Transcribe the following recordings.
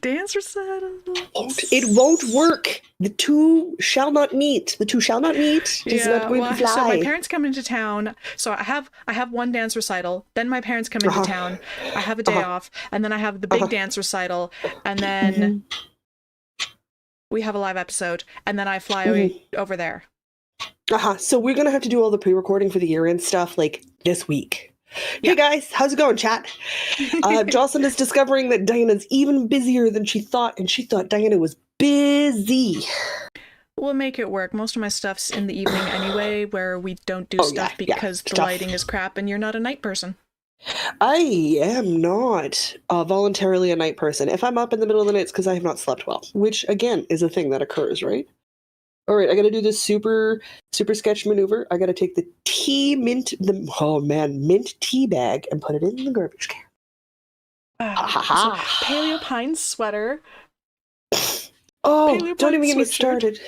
Dance recital. It won't work. The two shall not meet. The two shall not meet. It is not going to fly. So my parents come into town. So I have one dance recital. Then my parents come into town. I have a day off, and then I have the big dance recital, and then we have a live episode, and then I fly away over there. So we're gonna have to do all the pre-recording for the year-end stuff like this week. Yeah. Hey guys, how's it going, chat? Jocelyn is discovering that Diana's even busier than she thought, and she thought Diana was busy. We'll make it work. Most of my stuff's in the evening anyway, where we don't do stuff because the lighting is crap and you're not a night person. I am not voluntarily a night person. If I'm up in the middle of the night, it's because I have not slept well, which, again, is a thing that occurs, right? All right, I got to do this super sketch maneuver. I got to take the mint tea bag and put it in the garbage can. So Paleo Pine sweater. Oh, don't even get me started.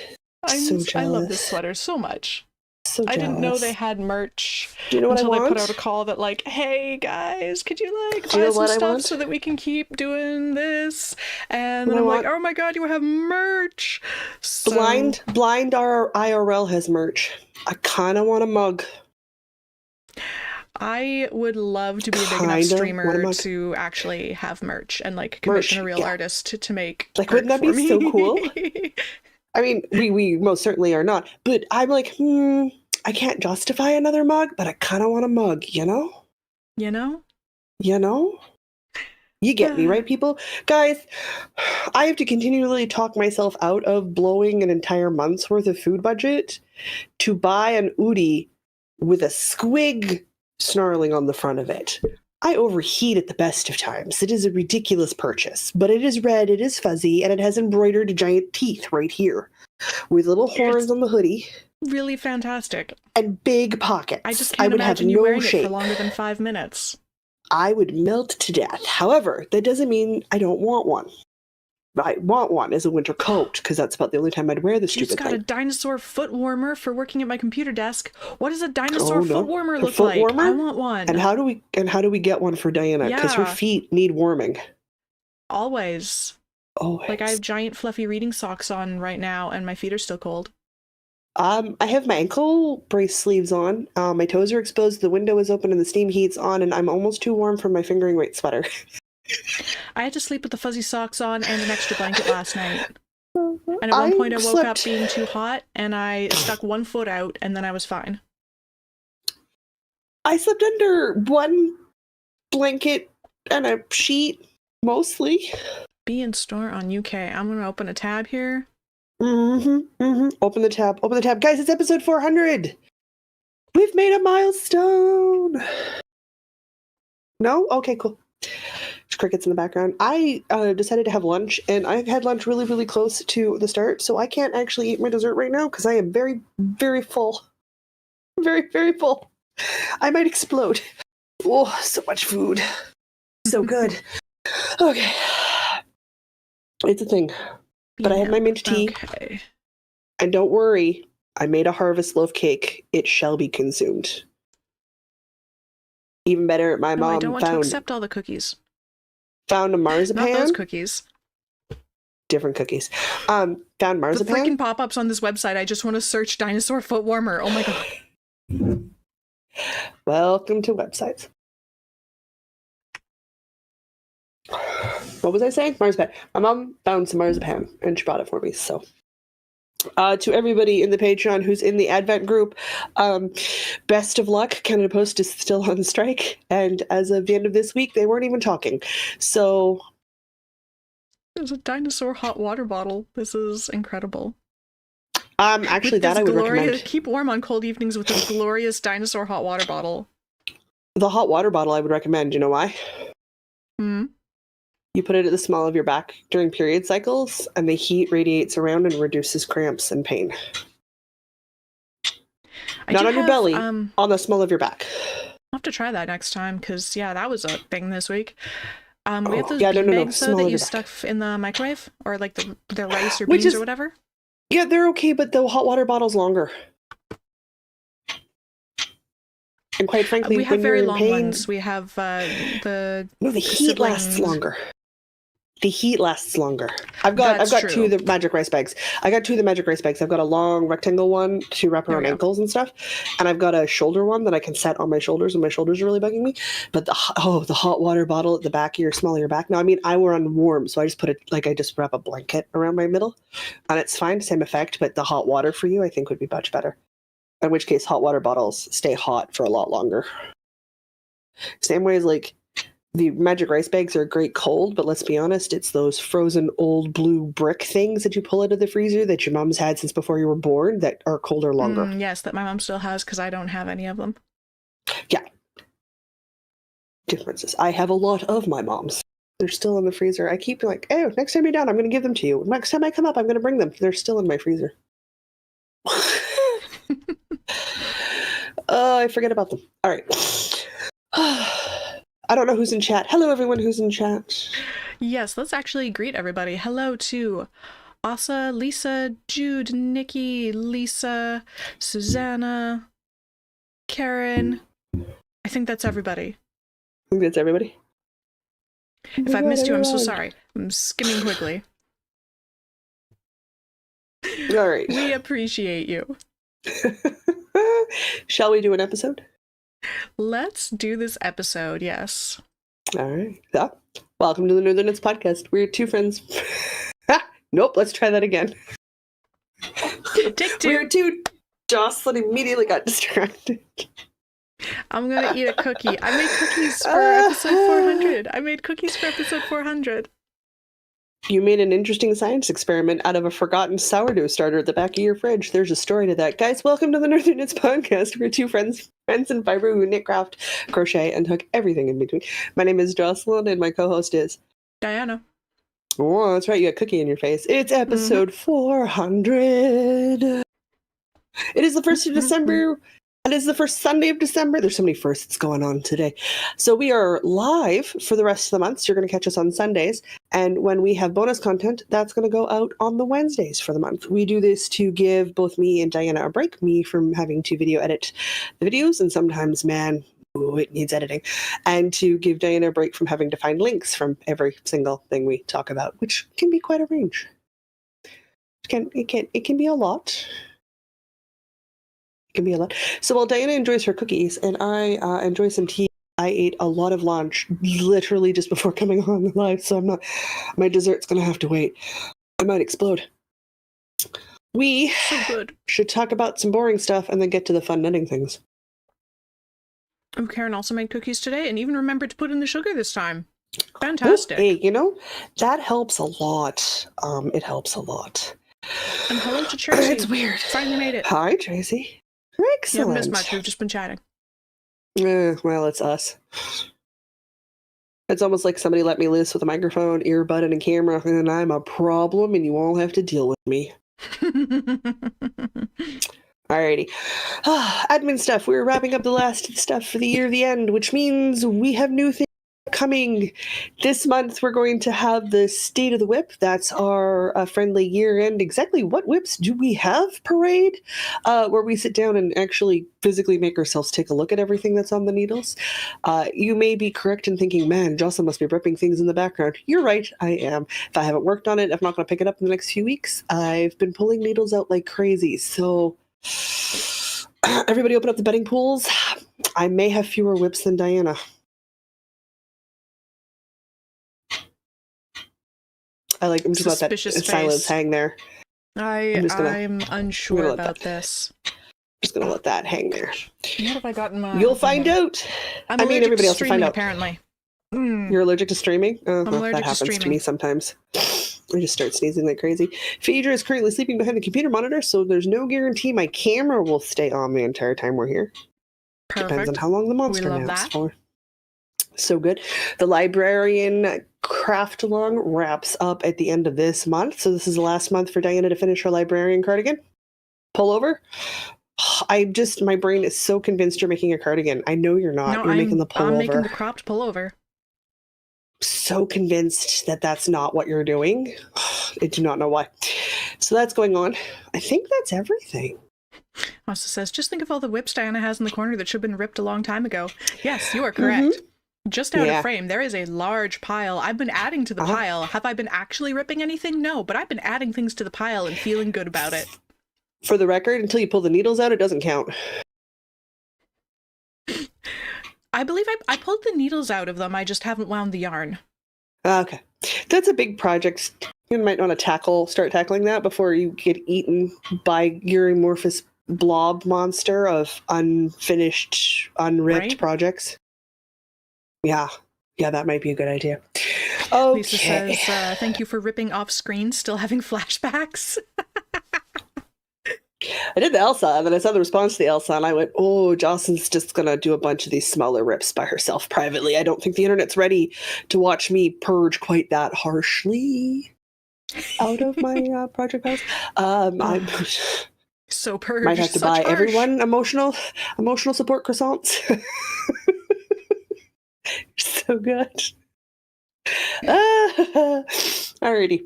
I love this sweater so much. So I didn't know they had merch until they put out a call that like, hey guys, could you like buy some stuff so that we can keep doing this? And then I'm like, oh my god, you have merch. So... Blind IRL has merch. I kind of want a mug. I would love to be a big enough streamer to actually have merch and like commission a real artist to make. Like, wouldn't that be so cool? I mean, we most certainly are not, but I'm like, I can't justify another mug, but I kind of want a mug, you know? You know? You get me, right, people? Guys, I have to continually talk myself out of blowing an entire month's worth of food budget to buy an Udi with a squig snarling on the front of it. I overheat at the best of times. It is a ridiculous purchase, but it is red, it is fuzzy, and it has embroidered giant teeth right here with little horns on the hoodie. Really fantastic. And big pockets. I just can't imagine you wearing it for longer than 5 minutes. I would melt to death. However, that doesn't mean I don't want one. I want one as a winter coat, because that's about the only time I'd wear the stupid thing. You just got a dinosaur foot warmer for working at my computer desk. What does a dinosaur foot warmer look like? I want one. And how do we get one for Diana? Because her feet need warming. Always. Like, I have giant fluffy reading socks on right now, and my feet are still cold. I have my ankle brace sleeves on. My toes are exposed, the window is open, and the steam heat's on, and I'm almost too warm for my fingering weight sweater. I had to sleep with the fuzzy socks on and an extra blanket last night. And at one point I woke up being too hot, and I stuck one foot out, and then I was fine. I slept under one blanket and a sheet, mostly. Be in store on UK. I'm going to open a tab here. Open the tab. Guys, it's episode 400. We've made a milestone. No? Okay, cool. There's crickets in the background. I decided to have lunch, and I've had lunch really, really close to the start, so I can't actually eat my dessert right now because I am very, very full. Very, very full. I might explode. Oh, so much food. So good. Okay. It's a thing. But I have my mint tea. Okay. And don't worry, I made a harvest loaf cake. It shall be consumed. Even better, my mom I don't want to accept all the cookies. Found a marzipan. Not those cookies. Different cookies. Found marzipan. The freaking pop-ups on this website. I just want to search dinosaur foot warmer. Oh my god. Welcome to websites. What was I saying? Marzipan. My mom found some marzipan and she brought it for me. So, to everybody in the Patreon who's in the Advent group, best of luck. Canada Post is still on strike, and as of the end of this week, they weren't even talking. So, there's a dinosaur hot water bottle. This is incredible. Actually, that I would recommend. Keep warm on cold evenings with a glorious dinosaur hot water bottle. The hot water bottle I would recommend. You know why? You put it at the small of your back during period cycles, and the heat radiates around and reduces cramps and pain. Not on your belly, on the small of your back. I'll have to try that next time, because, yeah, that was a thing this week. We have those bean bags, though, that you stuck in the microwave, or like the rice or beans or whatever. Yeah, they're okay, but the hot water bottle's longer. And quite frankly, we have very long ones. We have the heat lasts longer. the heat lasts longer. I've got two of the magic rice bags. I've got a long rectangle one to wrap around ankles and stuff, and I've got a shoulder one that I can set on my shoulders when my shoulders are really bugging me. But the hot water bottle at the back of your small of your back. Now, I mean, I run warm, so I just wrap a blanket around my middle, and it's fine, same effect. But the hot water for you, I think, would be much better. In which case, hot water bottles stay hot for a lot longer. Same way as like. The magic rice bags are great cold, but let's be honest, it's those frozen old blue brick things that you pull out of the freezer that your mom's had since before you were born that are colder longer. Yes, that my mom still has because I don't have any of them. Yeah. Differences. I have a lot of my mom's. They're still in the freezer. I keep like, oh, next time you're down, I'm going to give them to you. Next time I come up, I'm going to bring them. They're still in my freezer. I forget about them. All right. I don't know who's in chat. Hello, everyone who's in chat. Yes, let's actually greet everybody. Hello to Asa, Lisa, Jude, Nikki, Lisa, Susanna, Karen. I think that's everybody. If I've missed you, I'm so sorry. I'm skimming quickly. All right. We appreciate you. Shall we do an episode? Let's do this episode, yes. All right. So, welcome to the Northern Knits podcast. We're two friends. Nope, let's try that again. Take two. We're two. Jocelyn immediately got distracted. I'm gonna eat a cookie. I made cookies for episode 400. You made an interesting science experiment out of a forgotten sourdough starter at the back of your fridge. There's a story to that. Guys, welcome to the Northern Knits podcast. We're two friends in fiber who knit, craft, crochet, and hook everything in between. My name is Jocelyn, and my co-host is... Diana. Oh, that's right. You got cookie in your face. It's episode 400. It is the 1st of December. It is the first Sunday of December. There's so many firsts going on today. So we are live for the rest of the month. So you're going to catch us on Sundays. And when we have bonus content, that's going to go out on the Wednesdays for the month. We do this to give both me and Diana a break. Me from having to video edit the videos. And sometimes, man, it needs editing. And to give Diana a break from having to find links from every single thing we talk about, which can be quite a range. It can be a lot. Can be a lot. So while Diana enjoys her cookies and I enjoy some tea, I ate a lot of lunch literally just before coming on the live, so my dessert's gonna have to wait. I might explode. We should talk about some boring stuff and then get to the fun knitting things. Oh, Karen also made cookies today and even remembered to put in the sugar this time. Fantastic. Oh, hey, that helps a lot. It helps a lot. And hello to Tracy. It's weird. Finally made it. Hi, Tracy. Excellent. You haven't missed much. We've just been chatting. Well, it's us. It's almost like somebody let me loose with a microphone, earbud, and a camera, and I'm a problem, and you all have to deal with me. Alrighty. Admin stuff. We're wrapping up the last stuff for the year of the end, which means we have new things coming. This month, we're going to have the State of the Whip. That's our friendly year-end. Exactly what whips do we have parade? Where we sit down and actually physically make ourselves take a look at everything that's on the needles. You may be correct in thinking, man, Jocelyn must be ripping things in the background. You're right, I am. If I haven't worked on it, I'm not going to pick it up in the next few weeks. I've been pulling needles out like crazy, so everybody open up the bedding pools. I may have fewer whips than Diana. I'm just let that silence hang there. I'm unsure about this. I'm just gonna let that hang there. What have I gotten my... You'll find out. I mean, everybody else will find out. Apparently. You're allergic to streaming? That happens to me sometimes. I just start sneezing like crazy. Phaedra is currently sleeping behind the computer monitor, so there's no guarantee my camera will stay on the entire time we're here. Perfect. Depends on how long the monster naps for. So good. The librarian craft along wraps up at the end of this month. So this is the last month for Diana to finish her librarian cardigan. Pullover. My brain is so convinced you're making a cardigan. I know you're not. You're making the pullover. I'm making the cropped pullover. So convinced that that's not what you're doing. I do not know why. So that's going on. I think that's everything. Also says, just think of all the whips Diana has in the corner that should have been ripped a long time ago. Yes, you are correct. Just out of Yeah. frame, there is a large pile. I've been adding to the pile. Have I been actually ripping anything? No, but I've been adding things to the pile and feeling good about it. For the record, until you pull the needles out, it doesn't count. I believe I pulled the needles out of them. I just haven't wound the yarn. Okay. That's a big project. You might want to start tackling that before you get eaten by your amorphous blob monster of unfinished, unripped projects. Yeah. Yeah, that might be a good idea. Okay. Lisa says, thank you for ripping off screen, still having flashbacks. I did the Elsa, and then I saw the response to the Elsa, and I went, oh, Jocelyn's just going to do a bunch of these smaller rips by herself privately. I don't think the internet's ready to watch me purge quite that harshly out of my project files. I'm so purge. Might have to buy everyone emotional support croissants. So good. Alrighty.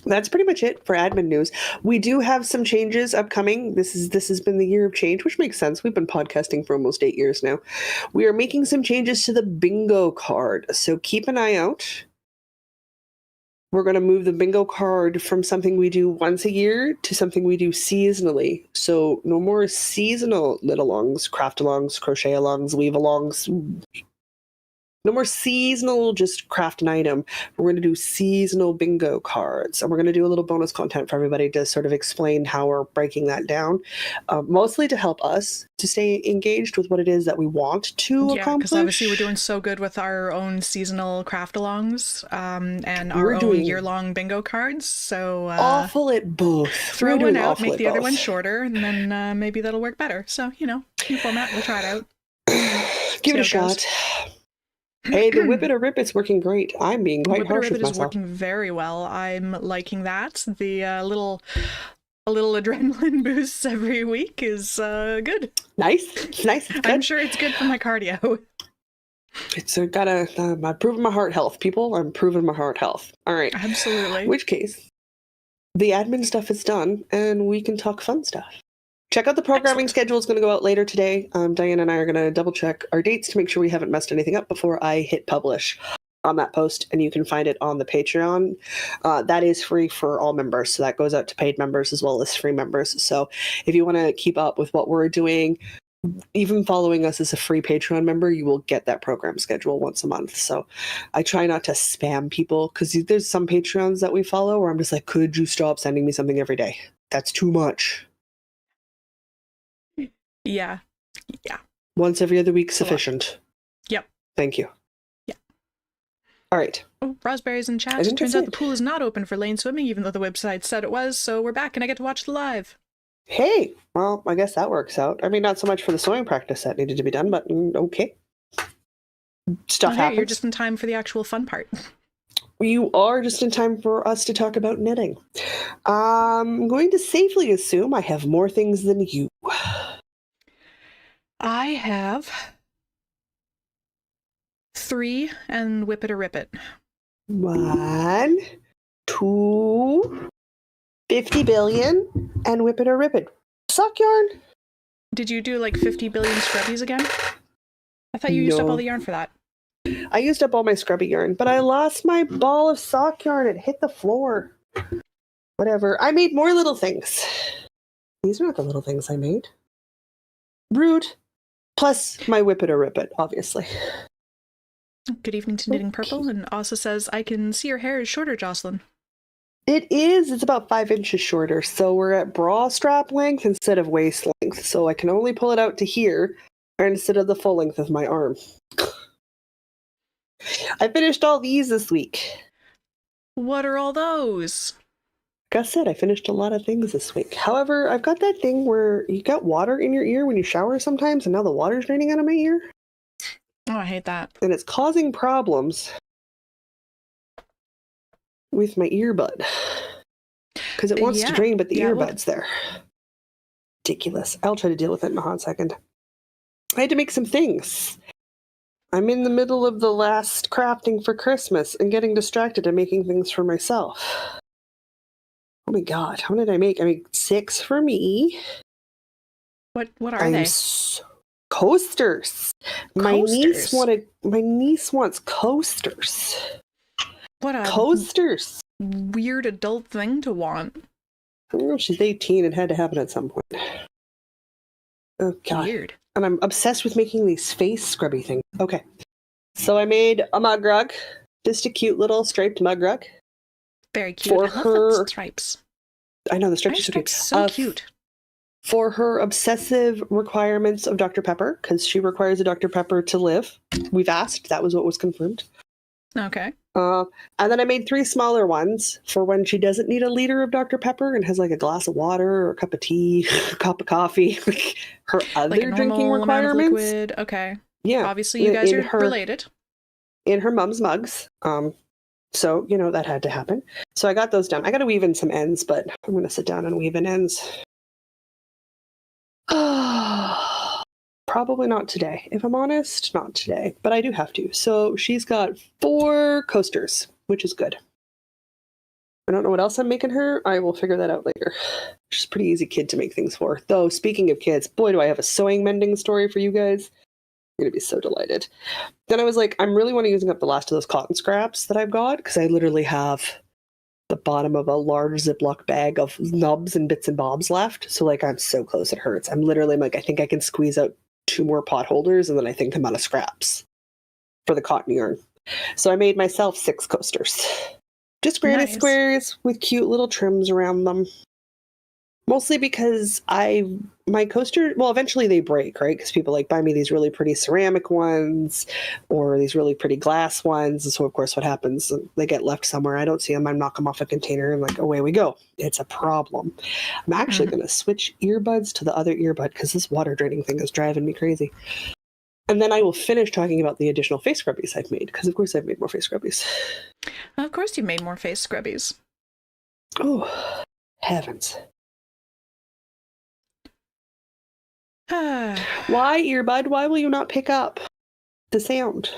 That's pretty much it for admin news. We do have some changes upcoming. This has been the year of change, which makes sense. We've been podcasting for almost 8 years now. We are making some changes to the bingo card, so keep an eye out. We're going to move the bingo card from something we do once a year to something we do seasonally. So no more seasonal knit-alongs, craft-alongs, crochet-alongs, weave-alongs. No more seasonal, just craft an item. We're going to do seasonal bingo cards. And we're going to do a little bonus content for everybody to sort of explain how we're breaking that down. Mostly to help us to stay engaged with what it is that we want to accomplish. Yeah, because obviously we're doing so good with our own seasonal craft-alongs and our own year-long bingo cards. So awful at both. Throw one out, make the other one shorter, and then maybe that'll work better. So, new format. We'll try it out. Give it a shot. Hey, the Whip It or Rip It's working great. I'm being quite harsh with myself. Whip It or Rip It is working very well. I'm liking that. The little adrenaline boosts every week is good. Nice. It's nice. It's good. I'm sure it's good for my cardio. It's I'm proving my heart health, people. I'm proving my heart health. All right. Absolutely. In which case, the admin stuff is done, and we can talk fun stuff. Check out the programming schedule. It's going to go out later today. Diane and I are going to double check our dates to make sure we haven't messed anything up before I hit publish on that post, and you can find it on the Patreon. That is free for all members, so that goes out to paid members as well as free members. So if you want to keep up with what we're doing, even following us as a free Patreon member, you will get that program schedule once a month. So I try not to spam people, because there's some Patreons that we follow where I'm just like, could you stop sending me something every day? That's too much. Yeah. Once every other week, sufficient. Yep. Thank you. Yeah. All right. Oh, Raspberry's in chat. It turns out the pool is not open for lane swimming, even though the website said it was, so we're back and I get to watch the live. Hey, well, I guess that works out. I mean, not so much for the sewing practice that needed to be done, but okay. Stuff happens. You're just in time for the actual fun part. You are just in time for us to talk about knitting. I'm going to safely assume I have more things than you. I have 3 and Whip It or Rip It. 1, 2, 50 billion, and Whip It or Rip It. Sock yarn. Did you do like 50 billion scrubbies again? I thought you used up all the yarn for that. I used up all my scrubby yarn, but I lost my ball of sock yarn. It hit the floor. Whatever. I made more little things. These are not the little things I made. Rude. Plus my Whip It or Rip It, obviously. Good evening to Knitting Purple, and also says, I can see your hair is shorter, Jocelyn. It is. It's about 5 inches shorter, so we're at bra strap length instead of waist length, so I can only pull it out to here instead of the full length of my arm. I finished all these this week. What are all those? Like I said, I finished a lot of things this week. However, I've got that thing where you got water in your ear when you shower sometimes, and now the water's draining out of my ear. Oh, I hate that. And it's causing problems with my earbud. Because it wants to drain, but the earbud's there. Ridiculous. I'll try to deal with it in a hot second. I had to make some things. I'm in the middle of the last crafting for Christmas and getting distracted and making things for myself. Oh my god, how many did I make? I made 6 for me. What are they? Coasters. My niece wants coasters. What a Coasters. weird adult thing to want. Oh, she's 18. It had to happen at some point. Oh, God. Weird. And I'm obsessed with making these face scrubby things. Okay. So I made a mug rug. Just a cute little striped mug rug. Very cute. For I love her... the stripes. I know, the stripes are so cute. For her obsessive requirements of Dr. Pepper, because she requires a Dr. Pepper to live. We've asked. That was what was confirmed. Okay. And then I made 3 smaller ones for when she doesn't need a liter of Dr. Pepper and has like a glass of water or a cup of tea, a cup of coffee, her other like a drinking requirements. Liquid. Okay. Yeah. Obviously, you guys are related. In her mom's mugs. So, that had to happen. So I got those done. I got to weave in some ends, but I'm going to sit down and weave in ends. Probably not today. If I'm honest, not today. But I do have to. So she's got 4 coasters, which is good. I don't know what else I'm making her. I will figure that out later. She's a pretty easy kid to make things for. Though, speaking of kids, boy, do I have a sewing mending story for you guys. You're going to be so delighted. Then I was like, I'm really want to using up the last of those cotton scraps that I've got, because I literally have the bottom of a large Ziploc bag of nubs and bits and bobs left. So, like, I'm so close it hurts. I'm literally like, I think I can squeeze out 2 more pot holders, and then I think I'm out of scraps for the cotton yarn. So I made myself 6 coasters. Just granny squares with cute little trims around them. Mostly because my coaster, well, eventually they break, right? Because people buy me these really pretty ceramic ones or these really pretty glass ones. And so, of course, what happens? They get left somewhere. I don't see them. I knock them off a container and away we go. It's a problem. I'm actually going to switch earbuds to the other earbud because this water draining thing is driving me crazy. And then I will finish talking about the additional face scrubbies I've made, because, of course, I've made more face scrubbies. Of course you made more face scrubbies. Oh, heavens. Why, earbud? Why will you not pick up the sound?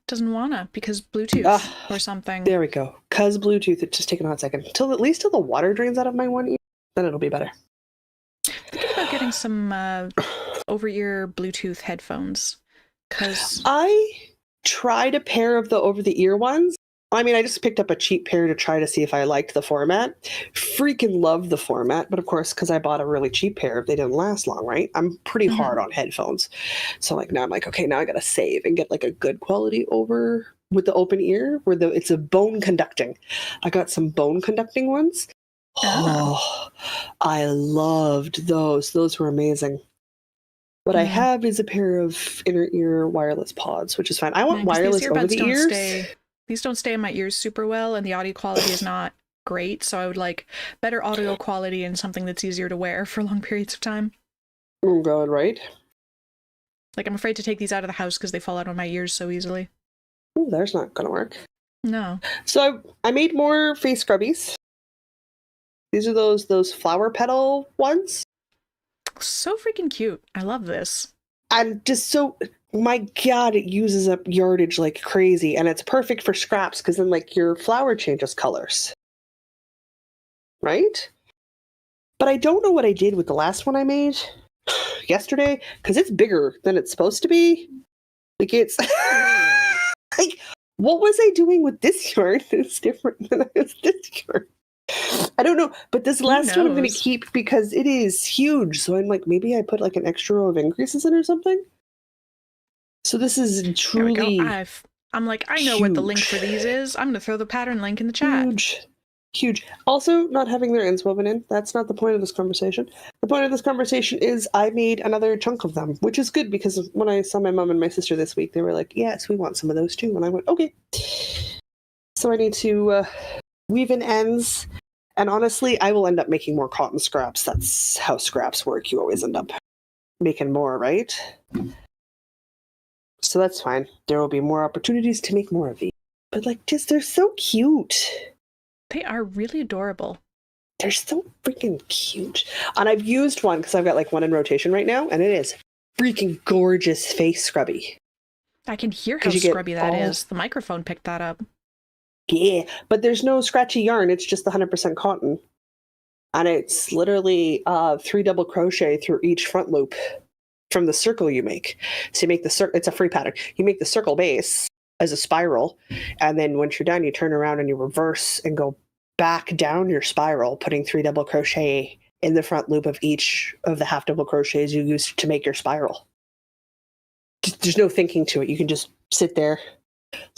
Doesn't wanna, because Bluetooth or something. There we go. Cause Bluetooth. It's just taking a hot second. At least till the water drains out of my one ear, then it'll be better. Thinking about getting some over-ear Bluetooth headphones. Cause I tried a pair of the over-the-ear ones. I mean, I just picked up a cheap pair to try to see if I liked the format. Freaking love the format, but of course, because I bought a really cheap pair, they didn't last long, right? I'm pretty hard on headphones. So now I'm like, okay, now I gotta save and get a good quality over with the open ear where it's a bone conducting. I got some bone conducting ones. Oh, I loved those. Those were amazing. What I have is a pair of inner ear wireless pods, which is fine. I want wireless over the ears. These don't stay in my ears super well, and the audio quality is not great, so I would like better audio quality and something that's easier to wear for long periods of time. Oh god, right? I'm afraid to take these out of the house because they fall out of my ears so easily. Oh, that's not gonna work. No. So I made more face scrubbies. These are those flower petal ones. So freaking cute. I love this. And just so... My god, it uses up yardage like crazy, and it's perfect for scraps because then your flower changes colors, right? But I don't know what I did with the last one I made yesterday because it's bigger than it's supposed to be. It's what was I doing with this yarn that's different than this yarn? I don't know, but this last one I'm going to keep because it is huge. So I'm maybe I put an extra row of increases in or something. So this is truly I'm I know what the link for these is. I'm going to throw the pattern link in the chat. Huge. Also, not having their ends woven in. That's not the point of this conversation. The point of this conversation is I made another chunk of them, which is good because when I saw my mom and my sister this week, they were like, yes, we want some of those too. And I went, okay. So I need to weave in ends. And honestly, I will end up making more cotton scraps. That's how scraps work. You always end up making more, right? So that's fine. There will be more opportunities to make more of these. But they're so cute. They are really adorable. They're so freaking cute. And I've used one because I've got one in rotation right now, and it is freaking gorgeous face scrubby. I can hear how scrubby that is. The microphone picked that up. Yeah, but there's no scratchy yarn. It's just the 100% cotton. And it's literally 3 double crochet through each front loop from the circle you make. So you make the circle, it's a free pattern. You make the circle base as a spiral, and then once you're done, you turn around and you reverse and go back down your spiral, putting 3 double crochet in the front loop of each of the half double crochets you used to make your spiral. There's no thinking to it. You can just sit there,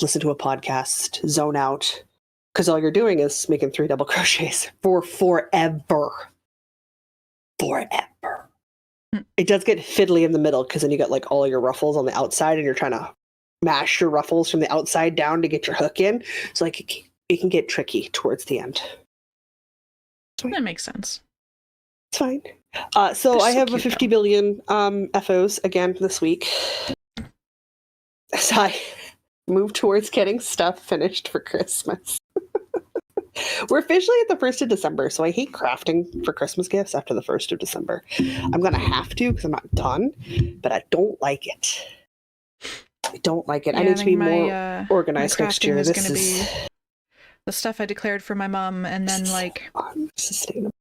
listen to a podcast, zone out, because all you're doing is making 3 double crochets for forever. Forever. It does get fiddly in the middle because then you got like all your ruffles on the outside and you're trying to mash your ruffles from the outside down to get your hook in. So like it can get tricky towards the end. That makes sense. It's fine. So I have a 50 billion FOs again this week. So I move towards getting stuff finished for Christmas. We're officially at the 1st of December, so I hate crafting for Christmas gifts after the 1st of December. I'm going to have to because I'm not done, but I don't like it. I don't like it. Yeah, I need to be more organized next year. This is be the stuff I declared for my mom, and then like unsustainable.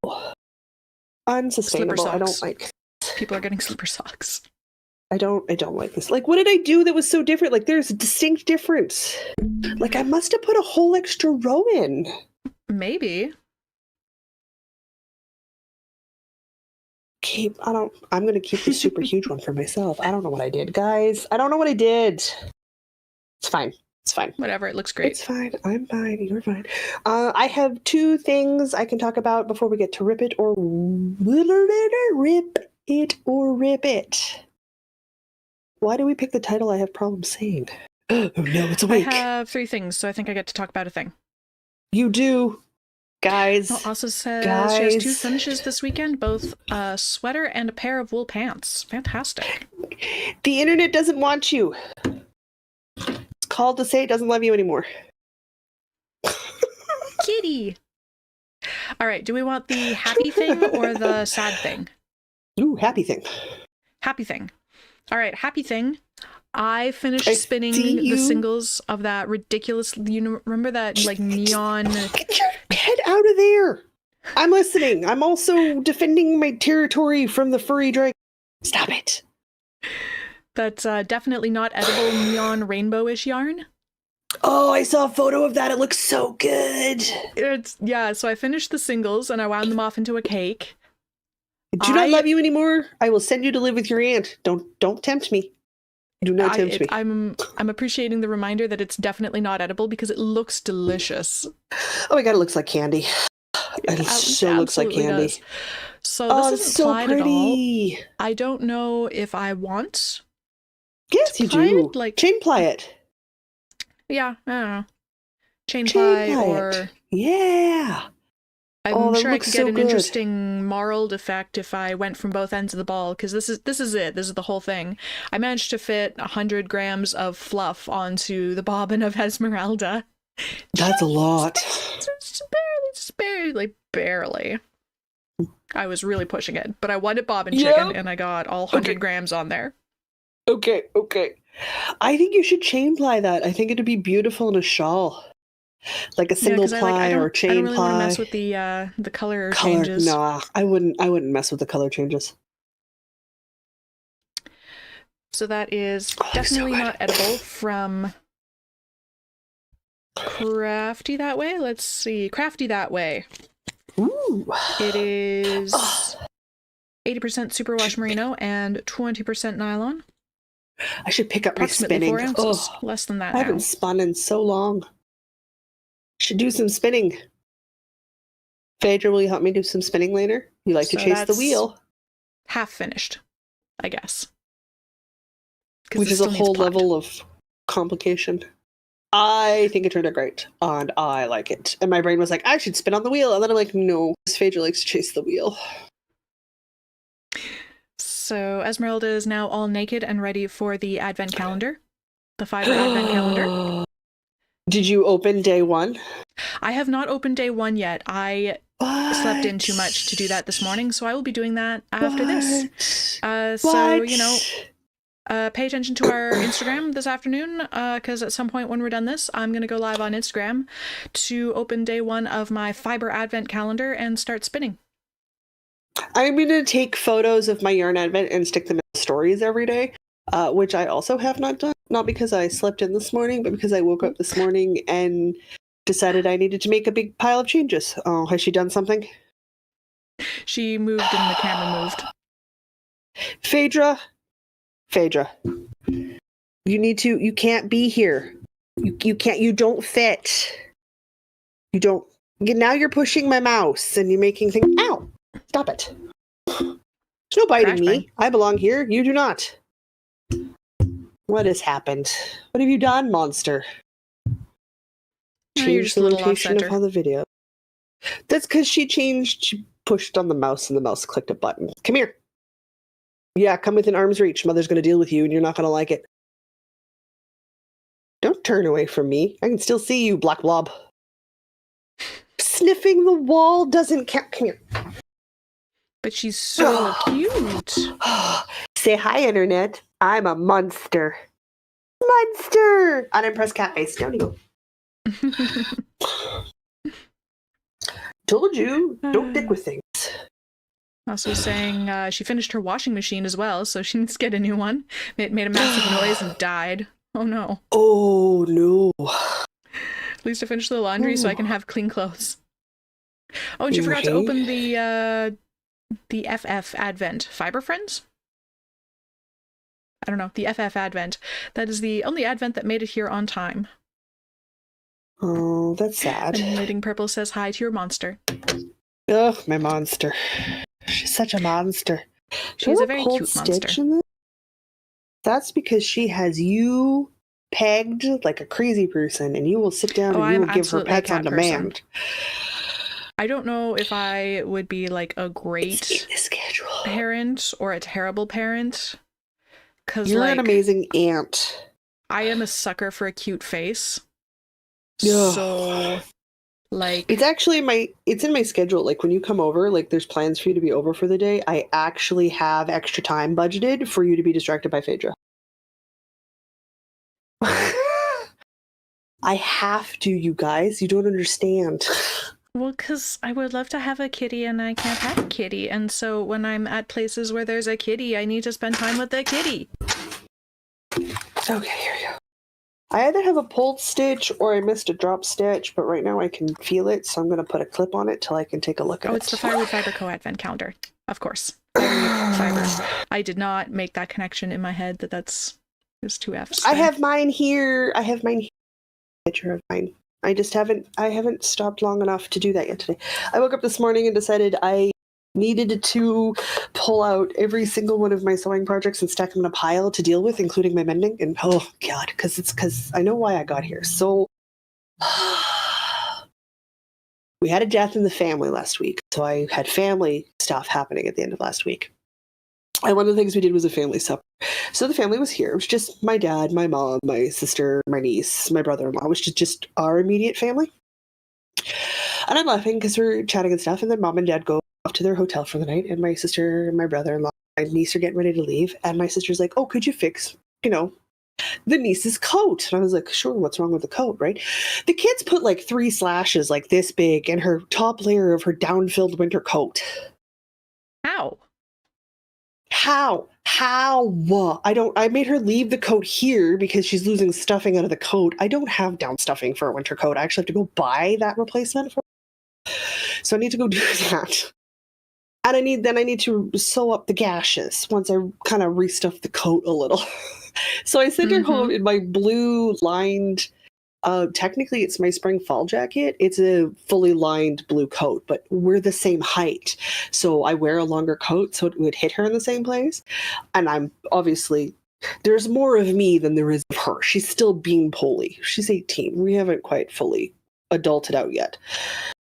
Slipper I don't socks. like. People are getting slipper socks. I don't like this. Like, what did I do that was so different? Like, there's a distinct difference. Like, I must have put a whole extra row in. Maybe. I'm going to keep the super huge one for myself. I don't know what I did, guys. I don't know what I did. It's fine. It's fine. Whatever. It looks great. It's fine. I'm fine. You're fine. I have 2 things I can talk about before we get to rip it or rip it. Why do we pick the title I have problems saying? Oh no, it's awake. I have 3 things, so I think I get to talk about a thing. You do. Guys. It also says she has 2 finishes this weekend, both a sweater and a pair of wool pants. Fantastic. The internet doesn't want you. It's called to say it doesn't love you anymore. Kitty. All right, do we want the happy thing or the sad thing? Ooh, happy thing. Happy thing. All right, happy thing. I finished spinning the singles of that ridiculous, remember that like neon... Get your head out of there. I'm listening. I'm also defending my territory from the furry dragon. Stop it. That's definitely not edible neon rainbow-ish yarn. Oh, I saw a photo of that. It looks so good. So I finished the singles and I wound them off into a cake. Do not love you anymore. I will send you to live with your aunt. Don't tempt me. Do not tempt me. I'm appreciating the reminder that it's definitely not edible because it looks delicious. Oh my god, it looks like candy. It so looks like candy. Does. So this isn't so plied pretty. at all. I don't know if I want. Yes, you do. Like chain ply it. Yeah, I don't know. Chain ply or it. Yeah. I'm sure I could get an interesting marled effect if I went from both ends of the ball, because this is it. This is the whole thing. I managed to fit 100 grams of fluff onto the bobbin of Esmeralda. That's a lot. Just barely. I was really pushing it, but I wanted bobbin chicken, and I got all 100 grams on there. Okay. I think you should chain ply that. I think it'd be beautiful in a shawl. Like a single ply or chain ply. I don't really want to mess with the color changes. Nah, I wouldn't mess with the color changes. So that is definitely not edible from Crafty That Way. Let's see. Crafty That Way. Ooh. It is 80% superwash merino and 20% nylon. I should pick up my spinning. 4 ounces. Less than that I haven't spun in so long. Should do some spinning. Phaedra, will you help me do some spinning later? You like to chase the wheel. Half finished, I guess. Which is a whole level of complication. I think it turned out great, and I like it. And my brain was like, I should spin on the wheel. And then I'm like, no, Phaedra likes to chase the wheel. So Esmeralda is now all naked and ready for the advent calendar. The fiber advent calendar. Did you open day 1? I have not opened day 1 yet. I slept in too much to do that this morning, so I will be doing that after this. So, pay attention to our Instagram this afternoon, because at some point when we're done this, I'm going to go live on Instagram to open day 1 of my fiber advent calendar and start spinning. I'm going to take photos of my yarn advent and stick them in the stories every day, which I also have not done. Not because I slept in this morning, but because I woke up this morning and decided I needed to make a big pile of changes. Oh, has she done something? She moved and the camera moved. Phaedra, you can't be here. You don't fit. You don't. Now you're pushing my mouse and you're making things. Ow! Stop it. There's no biting me. I belong here. You do not. What has happened? What have you done, monster? Change the rotation of how the video. That's because she pushed on the mouse and the mouse clicked a button. Come here. Yeah, come within arm's reach. Mother's going to deal with you and you're not going to like it. Don't turn away from me. I can still see you, black blob. Sniffing the wall doesn't count. Come here. But she's so cute. Say hi, internet. I'm a monster. Monster! Unimpressed cat face. Down you go. Told you, don't dick with things. Also saying she finished her washing machine as well, so she needs to get a new one. It made a massive noise and died. Oh no. Oh no. At least I finished the laundry so I can have clean clothes. Oh, and she forgot to open the FF Advent. Fiber Friends? I don't know. The FF Advent. That is the only Advent that made it here on time. Oh, that's sad. And Knitting Purple says hi to your monster. Ugh, my monster. She's such a monster. She's a very cute monster. That's because she has you pegged like a crazy person, and you will sit down and you will give her pets on demand. I don't know if I would be like a great parent or a terrible parent. Because you're an amazing aunt. I am a sucker for a cute face. Ugh. So, like, it's in my schedule. Like when you come over, like there's plans for you to be over for the day. I actually have extra time budgeted for you to be distracted by Phaedra. I have to, you guys. You don't understand. Well, because I would love to have a kitty and I can't have a kitty. And so when I'm at places where there's a kitty, I need to spend time with the kitty. Okay, here we go. I either have a pulled stitch or I missed a drop stitch, but right now I can feel it, so I'm going to put a clip on it till I can take a look at it. Oh, it's the Firewood Fiber Co. Advent calendar. Of course. Fiber. I did not make that connection in my head there's two Fs. I have mine here. Picture of mine. I haven't stopped long enough to do that yet today. I woke up this morning and decided I needed to pull out every single one of my sewing projects and stack them in a pile to deal with, including my mending. And oh god, because I know why I got here. So we had a death in the family last week. So I had family stuff happening at the end of last week. And one of the things we did was a family supper. So the family was here. It was just my dad, my mom, my sister, my niece, my brother-in-law, which is just our immediate family. And I'm laughing because we're chatting and stuff. And then mom and dad go off to their hotel for the night. And my sister and my brother-in-law, my niece are getting ready to leave. And my sister's like, oh, could you fix, the niece's coat? And I was like, sure, what's wrong with the coat, right? The kids put like 3 slashes like this big in her top layer of her down-filled winter coat. How? I made her leave the coat here because she's losing stuffing out of the coat. I don't have down stuffing for a winter coat. I actually have to go buy that replacement for her. So I need to go do that. And I need to sew up the gashes once I kind of restuff the coat a little. So I sent her home in my blue lined, technically it's my spring fall jacket. It's a fully lined blue coat, but we're the same height. So I wear a longer coat so it would hit her in the same place. And I'm obviously, there's more of me than there is of her. She's still being poly. She's 18. We haven't quite fully adulted out yet.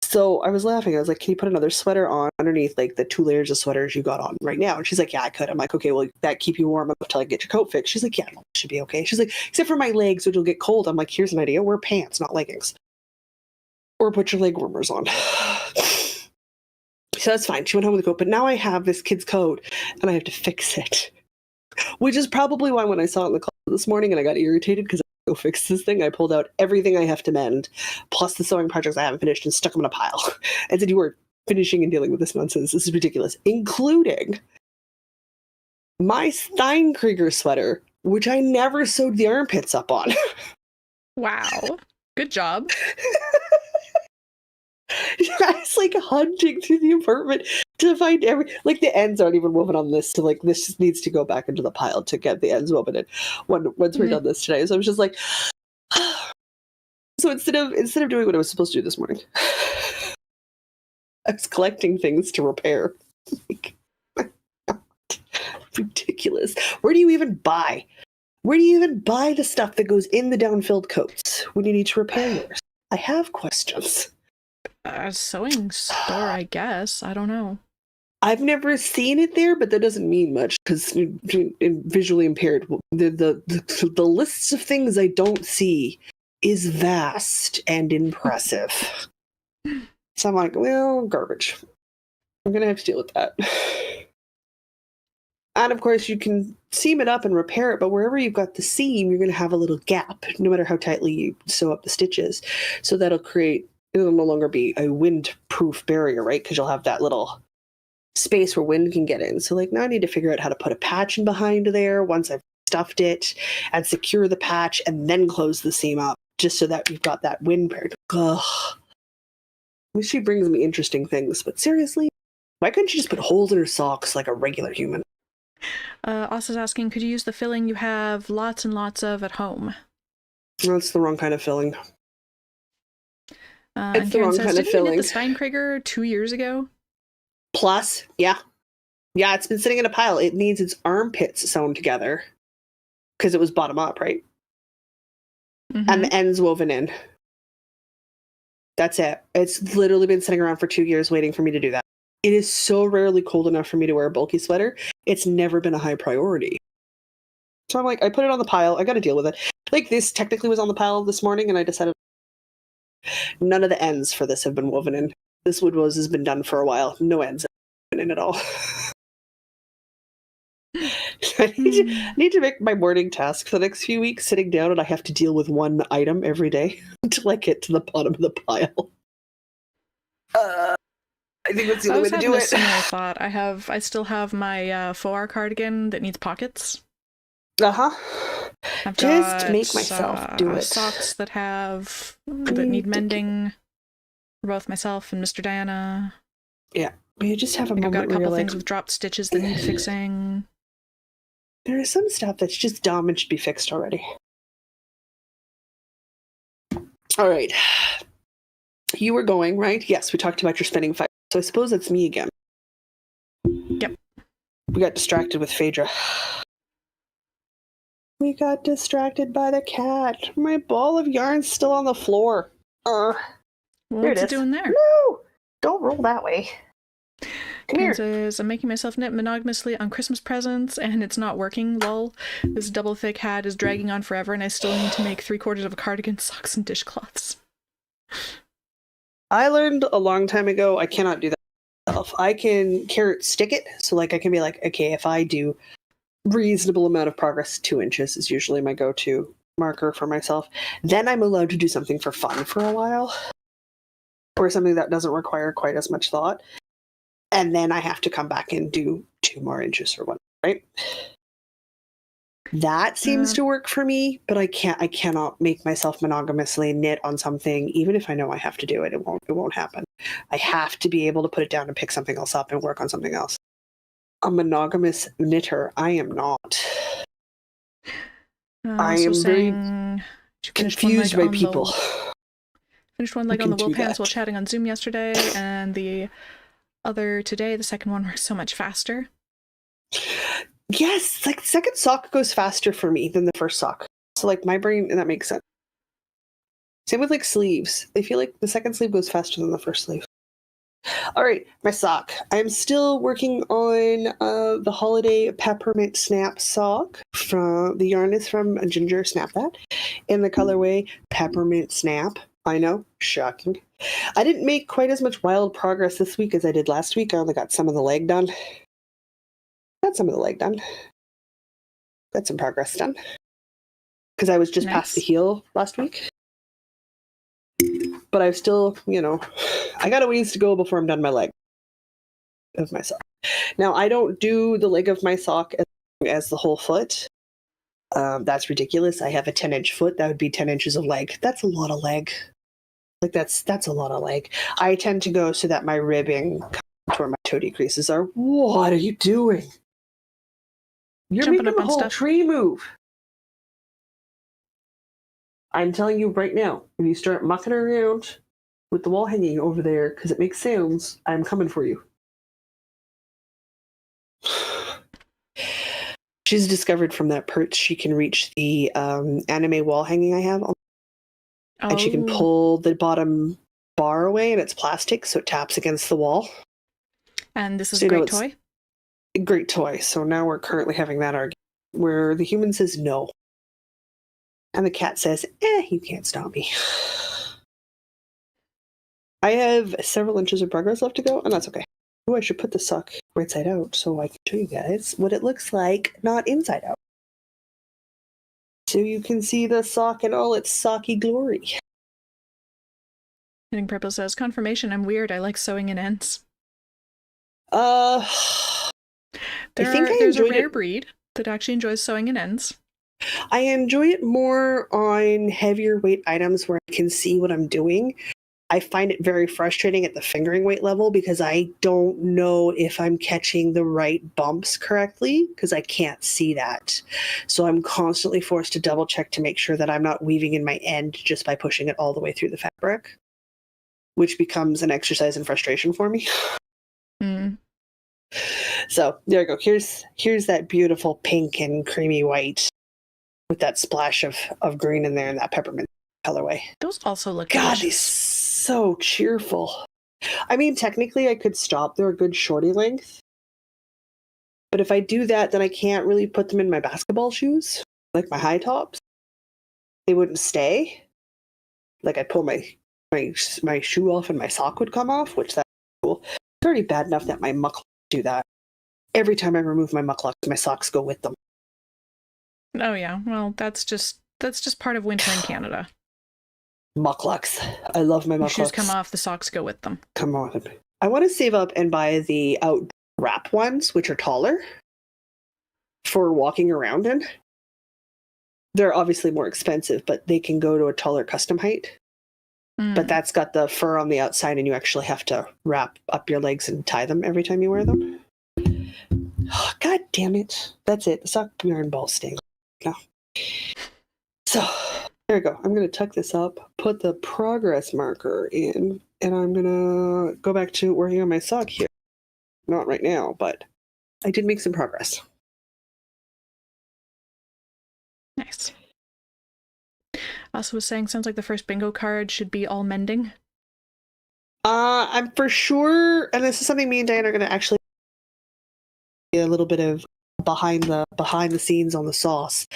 So I was laughing. I was like, can you put another sweater on underneath like the 2 layers of sweaters you got on right now? And she's like, yeah, I could. I'm like, okay, well, that keep you warm enough till I get your coat fixed. She's like, yeah, no, it should be okay. She's like, except for my legs, which will get cold. I'm like, here's an idea. Wear pants, not leggings. Or put your leg warmers on. So that's fine. She went home with the coat. But now I have this kid's coat and I have to fix it. Which is probably why when I saw it in the closet this morning and I got irritated because go fix this thing, I pulled out everything I have to mend, plus the sewing projects I haven't finished, and stuck them in a pile. And said, you are finishing and dealing with this nonsense. This is ridiculous. Including my Steinkrieger sweater, which I never sewed the armpits up on. Wow. Good job. I was like hunting through the apartment to find like the ends aren't even woven on this, so like this just needs to go back into the pile to get the ends woven in once we're done this today. So I was just like, so instead of doing what I was supposed to do this morning, I was collecting things to repair. Like, ridiculous. Where do you even buy the stuff that goes in the down-filled coats when you need to repair yours? I have questions. A sewing store, I guess. I don't know. I've never seen it there, but that doesn't mean much because visually impaired, the lists of things I don't see is vast and impressive. So I'm like, well, garbage. I'm gonna have to deal with that. And of course, you can seam it up and repair it, but wherever you've got the seam, you're going to have a little gap, no matter how tightly you sew up the stitches. So it'll no longer be a wind-proof barrier, right? Because you'll have that little space where wind can get in. So like now I need to figure out how to put a patch in behind there once I've stuffed it and secure the patch and then close the seam up, just so that we've got that wind barrier. Ugh. She brings me interesting things, but seriously, why couldn't you just put holes in her socks like a regular human? Asa's asking, could you use the filling you have lots and lots of at home? That's the wrong kind of filling. And Karen says, didn't you knit the Steinkrieger 2 years ago? Plus, yeah. Yeah, it's been sitting in a pile. It needs its armpits sewn together because it was bottom up, right? Mm-hmm. And the ends woven in. That's it. It's literally been sitting around for 2 years waiting for me to do that. It is so rarely cold enough for me to wear a bulky sweater. It's never been a high priority. So I'm like, I put it on the pile. I got to deal with it. Like this technically was on the pile this morning, and I decided none of the ends for this have been woven in. This wood rose has been done for a while. No ends have been in at all. I need to make my morning task for the next few weeks sitting down, and I have to deal with one item every day until I get to the bottom of the pile. I think that's the only way to do it. I was having a similar thought. I still have my four cardigan that needs pockets. I've just make myself do it. Socks that need mending for both myself and Mr. Diana. Yeah, you just have a moment. I've got a couple things like, with dropped stitches that need fixing. There is some stuff that's just dumb and should be fixed already. All right. You were going, right? Yes, we talked about your spinning fire. So I suppose it's me again. Yep. We got distracted with Phaedra. We got distracted by the cat. My ball of yarn's still on the floor. What's it doing there? No! Don't roll that way. Come here. Says, I'm making myself knit monogamously on Christmas presents, and it's not working, lol. This double thick hat is dragging on forever, and I still need to make 3/4 of a cardigan, socks, and dishcloths. I learned a long time ago I cannot do that myself. I can carrot stick it, so like I can be like, okay, if I do reasonable amount of progress, 2 inches is usually my go-to marker for myself. Then I'm allowed to do something for fun for a while, or something that doesn't require quite as much thought. And then I have to come back and do 2 more inches or whatever, right? That seems to work for me, but I cannot make myself monogamously knit on something, even if I know I have to do it. It won't happen. I have to be able to put it down and pick something else up and work on something else. A monogamous knitter, I am not. I am very confused by people. Finished one leg on the wool pants while chatting on Zoom yesterday, and the other today. The second one works so much faster. Yes, like the second sock goes faster for me than the first sock. So like my brain, and that makes sense. Same with like sleeves. I feel like the second sleeve goes faster than the first sleeve. All right, my sock. I'm still working on the holiday peppermint snap sock. The yarn is from Ginger Snap That in the colorway Peppermint Snap. I know, shocking. I didn't make quite as much wild progress this week as I did last week. I only got some of the leg done. Got some progress done. Because I was just past the heel last week. But I've still, I got a ways to go before I'm done my leg of my sock. Now, I don't do the leg of my sock as as the whole foot. That's ridiculous. I have a 10-inch foot. That would be 10 inches of leg. That's a lot of leg. Like that's a lot of leg. I tend to go so that my ribbing comes to where my toe decreases are. What are you doing? You're Jumping making up a on whole stuff. tree move. I'm telling you right now, if you start mucking around with the wall hanging over there because it makes sounds, I'm coming for you. She's discovered from that perch she can reach the anime wall hanging I have, and she can pull the bottom bar away, and it's plastic, so it taps against the wall. And this is So, a great toy? A great toy. So now we're currently having that argument where the human says no. And the cat says, you can't stop me. I have several inches of progress left to go, and that's okay. Oh, I should put the sock right side out so I can show you guys what it looks like, not inside out. So you can see the sock in all its socky glory. Knitting Purple says, confirmation, I'm weird. I like sewing in ends. I think there's a rare breed that actually enjoys sewing in ends. I enjoy it more on heavier weight items where I can see what I'm doing. I find it very frustrating at the fingering weight level because I don't know if I'm catching the right bumps correctly because I can't see that. So I'm constantly forced to double check to make sure that I'm not weaving in my end just by pushing it all the way through the fabric, which becomes an exercise in frustration for me. Mm. So there you go. Here's that beautiful pink and creamy white with that splash of green in there and that peppermint colorway. Those also look God, delicious. these so cheerful. I mean, technically I could stop. They're a good shorty length. But if I do that, then I can't really put them in my basketball shoes, like my high tops. They wouldn't stay. Like I'd pull my shoe off and my sock would come off, which that's cool. It's already bad enough that my mucklocks do that. Every time I remove my mucklocks, my socks go with them. Oh yeah, well that's just part of winter in Canada. Mucklocks. I love my mucklocks. Shoes come off, the socks go with them. Come on. I want to save up and buy the out wrap ones, which are taller, for walking around in. They're obviously more expensive, but they can go to a taller custom height. But that's got the fur on the outside, and you actually have to wrap up your legs and tie them every time you wear them. Oh, God damn it. That's it. The sock yarn ball sting. No. So, there we go. I'm going to tuck this up, put the progress marker in, and I'm going to go back to working on my sock here. Not right now, but I did make some progress. Nice. Also was saying, sounds like the first bingo card should be all mending. I'm for sure, and this is something me and Diane are going to actually a little bit of behind the scenes on the sauce.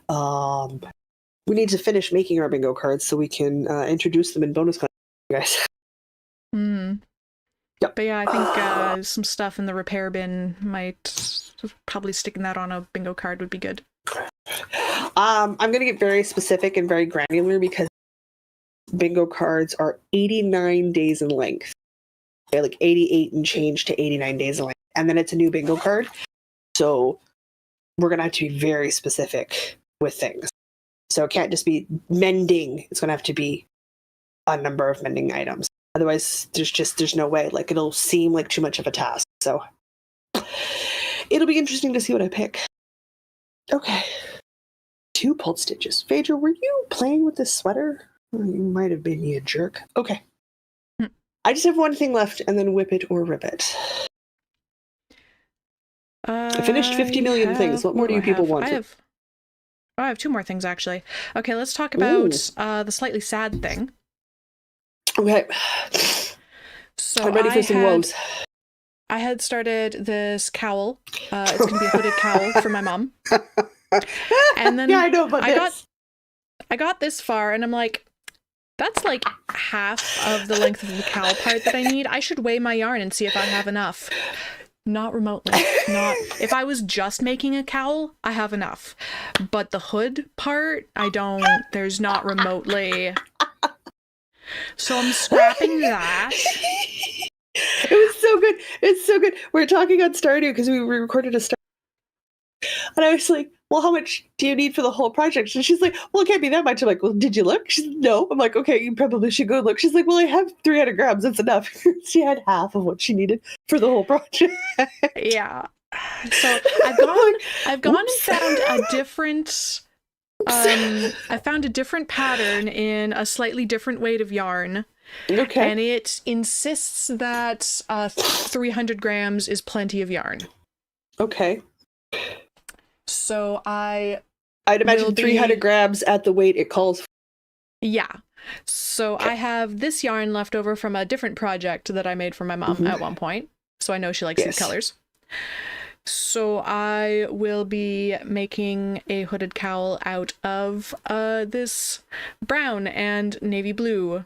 We need to finish making our bingo cards so we can introduce them in bonus content, guys. Yep. But yeah, I think some stuff in the repair bin might probably sticking that on a bingo card would be good. I'm going to get very specific and very granular because bingo cards are 89 days in length. They're like 88 and change to 89 days in length. And then it's a new bingo card. So we're going to have to be very specific with things. So it can't just be mending. It's going to have to be a number of mending items. Otherwise, there's no way. Like, it'll seem like too much of a task. So it'll be interesting to see what I pick. Okay. 2 pulled stitches. Phaedra, were you playing with this sweater? Oh, you might have been, you jerk. Okay. I just have one thing left, and then whip it or rip it. I finished 50 million things. What more do you people want? I have 2 more things, actually. Okay, let's talk about the slightly sad thing. Okay. So I'm ready for some woes. I had started this cowl. It's going to be a hooded cowl for my mom. And then yeah, I know about this. I got this far, and I'm like, that's like half of the length of the cowl part that I need. I should weigh my yarn and see if I have enough. Not remotely. Not if I was just making a cowl, I have enough. But the hood part, I don't. There's not remotely. So I'm scrapping that. It was so good. It's so good. We're talking on Stardew because we recorded a Stardew. And I was like, well, how much do you need for the whole project? And she's like, well, it can't be that much. I'm like, well, did you look? She's like, no. I'm like, okay, you probably should go look. She's like, well, I have 300 grams. That's enough. She had half of what she needed for the whole project. Yeah. So I've gone and found a different I found a different pattern in a slightly different weight of yarn. Okay. And it insists that 300 grams is plenty of yarn. Okay. So I'd imagine 300 grams at the weight it calls for. Yeah. So okay. I have this yarn left over from a different project that I made for my mom at one point. So I know she likes these colors. So I will be making a hooded cowl out of this brown and navy blue.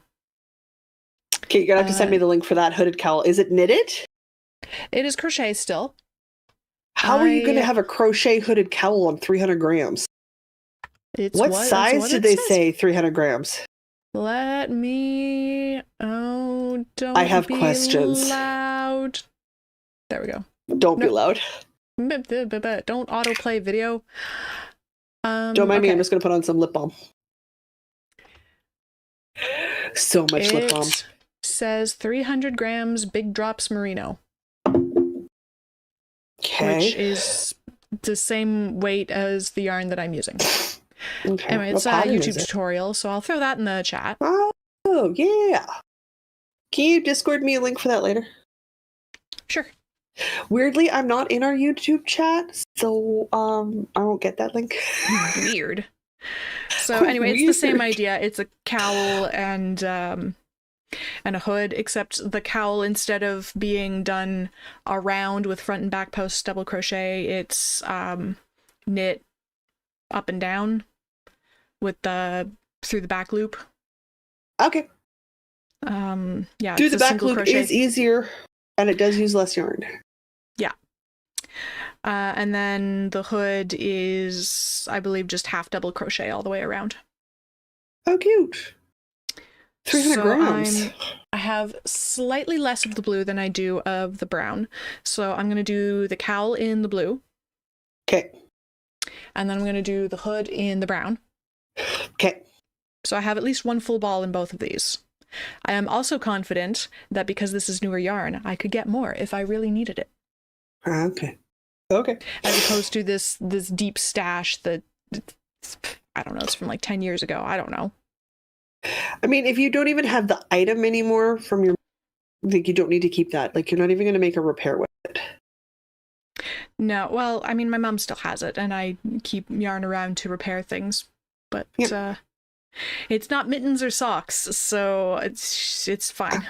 Okay, you're gonna have to send me the link for that hooded cowl. Is it knitted? It is crochet still. How are you gonna have a crochet hooded cowl on 300 grams? What size did they say 300 grams? Let me... Oh, don't I have be questions. Loud. There we go. Don't be loud. Don't autoplay video. Don't mind me, I'm just going to put on some lip balm. So much lip balm. It says 300 grams Big Drops Merino. Okay. Which is the same weight as the yarn that I'm using. Okay. Anyway, it's a YouTube tutorial, so I'll throw that in the chat. Oh, yeah. Can you Discord me a link for that later? Sure. Weirdly, I'm not in our YouTube chat, so I won't get that link. Weird. So anyway, it's the same idea. It's a cowl and a hood, except the cowl, instead of being done around with front and back posts double crochet, it's knit up and down with through the back loop. Okay. Yeah. Through the back loop is easier, and it does use less yarn. Yeah. And then the hood is, I believe, just half double crochet all the way around. Oh, cute. 300 grams. I have slightly less of the blue than I do of the brown. So I'm going to do the cowl in the blue. Okay. And then I'm going to do the hood in the brown. Okay. So I have at least one full ball in both of these. I am also confident that because this is newer yarn, I could get more if I really needed it. Okay. Okay. As opposed to this deep stash that, I don't know, it's from like 10 years ago. I don't know. I mean, if you don't even have the item anymore from your, like, you don't need to keep that. Like, you're not even going to make a repair with it. No, well, I mean, my mom still has it, and I keep yarn around to repair things, but it's not mittens or socks, so it's fine.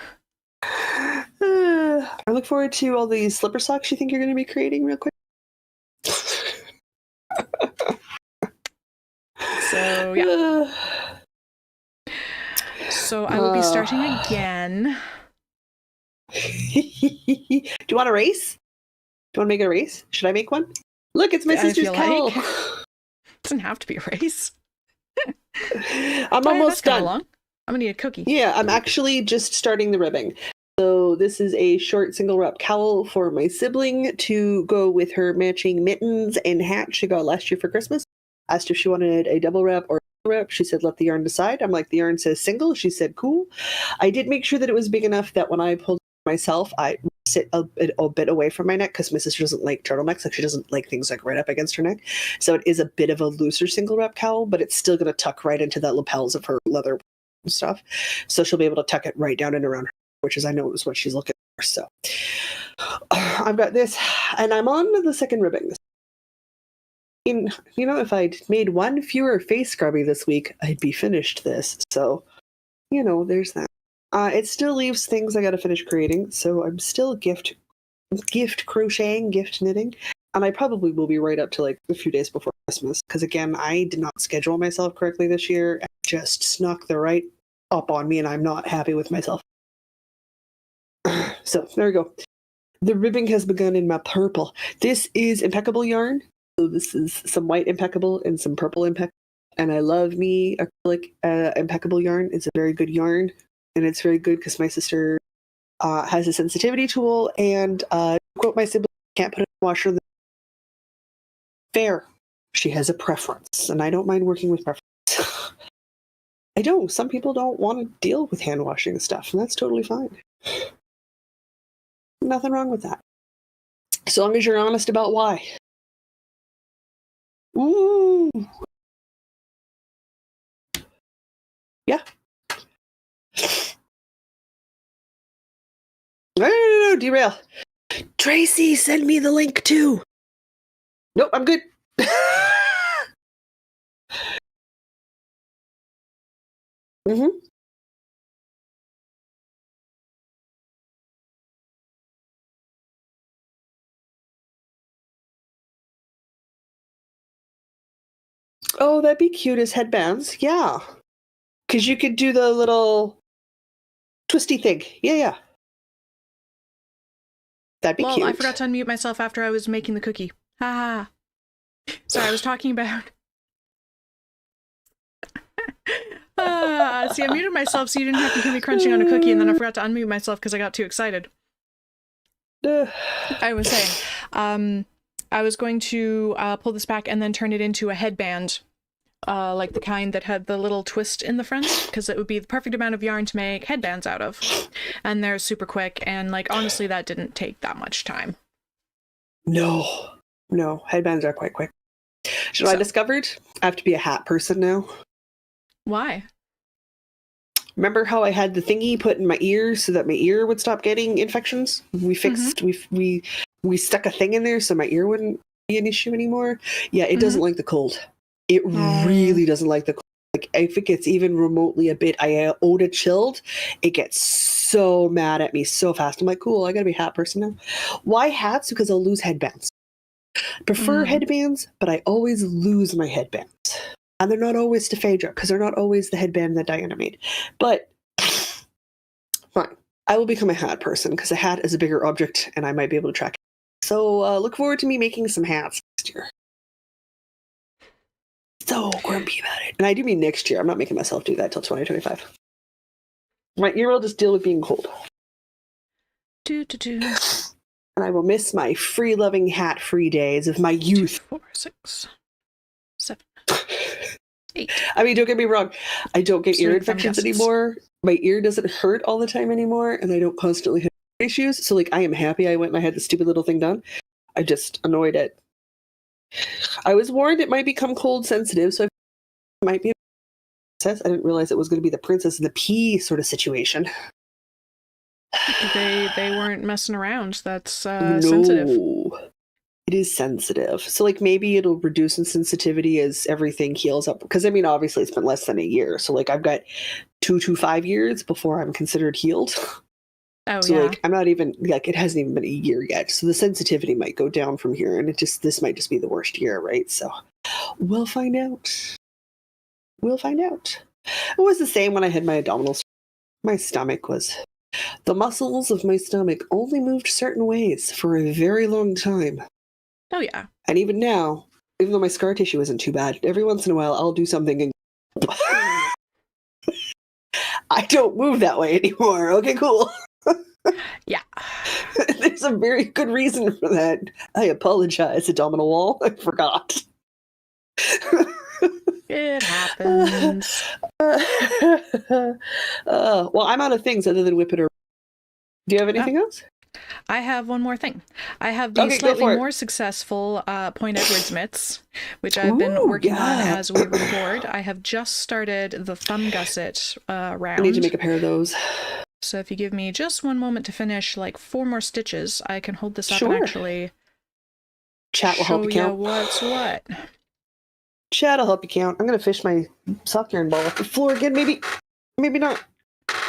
I look forward to all these slipper socks you think you're going to be creating real quick. So, yeah. So I will be starting again. Do you want a race? Do you want to make it a race? Should I make one? Look, it's my sister's cowl. Like. Doesn't have to be a race. I'm almost done. I'm gonna need a cookie. Yeah, I'm actually just starting the ribbing. So this is a short single wrap cowl for my sibling to go with her matching mittens and hat she got last year for Christmas. Asked if she wanted a double wrap or wrap. She said, let the yarn decide. I'm like, the yarn says single. She said, cool. I did make sure that it was big enough that when I pulled it myself, I sit a bit away from my neck because my sister doesn't like turtlenecks. Like, she doesn't like things like right up against her neck. So it is a bit of a looser single wrap cowl, but it's still going to tuck right into the lapels of her leather stuff. So she'll be able to tuck it right down and around her, which is, I know, is what she's looking for. So I've got this, and I'm on the second ribbing. If I'd made one fewer face scrubby this week, I'd be finished this. So, there's that. It still leaves things I got to finish creating. So I'm still gift crocheting, gift knitting. And I probably will be right up to like a few days before Christmas. Because again, I did not schedule myself correctly this year. And just snuck the right up on me, and I'm not happy with myself. So there we go. The ribbing has begun in my purple. This is impeccable yarn. So this is some white impeccable and some purple impeccable. And I love me acrylic impeccable yarn. It's a very good yarn. And it's very good because my sister has a sensitivity tool. And quote my sibling, can't put it in the washer. Fair. She has a preference, and I don't mind working with preference. I don't. Some people don't want to deal with hand washing and stuff, and that's totally fine. Nothing wrong with that. As long as you're honest about why. Ooh. Yeah. No, derail. Tracy, send me the link too. Nope, I'm good. Mm-hmm. Oh, that'd be cute as headbands. Yeah. Because you could do the little twisty thing. Yeah. That'd be cute. I forgot to unmute myself after I was making the cookie. Ha. Sorry, I was talking about... See, I muted myself so you didn't have to hear me crunching on a cookie, and then I forgot to unmute myself because I got too excited. I was saying, I was going to pull this back and then turn it into a headband, like the kind that had the little twist in the front, because it would be the perfect amount of yarn to make headbands out of. And they're super quick, and like honestly, that didn't take that much time. No, headbands are quite quick. I discovered I have to be a hat person now. Why? Remember how I had the thingy put in my ear so that my ear would stop getting infections? We fixed, we stuck a thing in there so my ear wouldn't be an issue anymore. Yeah, it doesn't like the cold. It really doesn't like the cold. Like, if it gets even remotely a bit iota chilled, it gets so mad at me so fast. I'm like, cool, I gotta be a hat person now. Why hats? Because I'll lose headbands. Prefer headbands, but I always lose my headbands. And they're not always to Phaedra, because they're not always the headband that Diana made. But, fine. I will become a hat person, because a hat is a bigger object, and I might be able to track it. So, look forward to me making some hats next year. So grumpy about it. And I do mean next year. I'm not making myself do that till 2025. My ear will just deal with being cold. And I will miss my free-loving, hat-free days of my youth. 2, 4, 6, 7, 8. I mean, don't get me wrong. I don't get ear infections anymore. My ear doesn't hurt all the time anymore, and I don't constantly have issues. So, like, I am happy I went and I had the stupid little thing done. I'm just annoyed at... I was warned it might become cold sensitive, so it might be a princess. I didn't realize it was going to be the Princess and the Pea sort of situation. They weren't messing around. That's sensitive. It is sensitive. So, like, maybe it'll reduce in sensitivity as everything heals up. Because, I mean, obviously it's been less than a year. So, like, I've got 2 to 5 years before I'm considered healed. Oh, so, yeah. like, I'm not even, like, it hasn't even been a year yet. So the sensitivity might go down from here. And this might just be the worst year, right? So we'll find out. We'll find out. It was the same when I had my abdominal. My stomach was... The muscles of my stomach only moved certain ways for a very long time. Oh, yeah. And even now, even though my scar tissue isn't too bad, every once in a while I'll do something and I don't move that way anymore. Okay, cool. Yeah. There's a very good reason for that. I apologize, abdominal wall. I forgot. It happens. Well, I'm out of things other than whip it or... Do you have anything else? I have one more thing. I have the slightly more successful Point Edwards mitts, which I've been working on as we record. I have just started the thumb gusset round. I need to make a pair of those. So if you give me just one moment to finish like 4 more stitches, I can hold this up and actually chat will help you count. What's what. Chat will help you count. I'm going to fish my sock yarn ball off the floor again. Maybe not.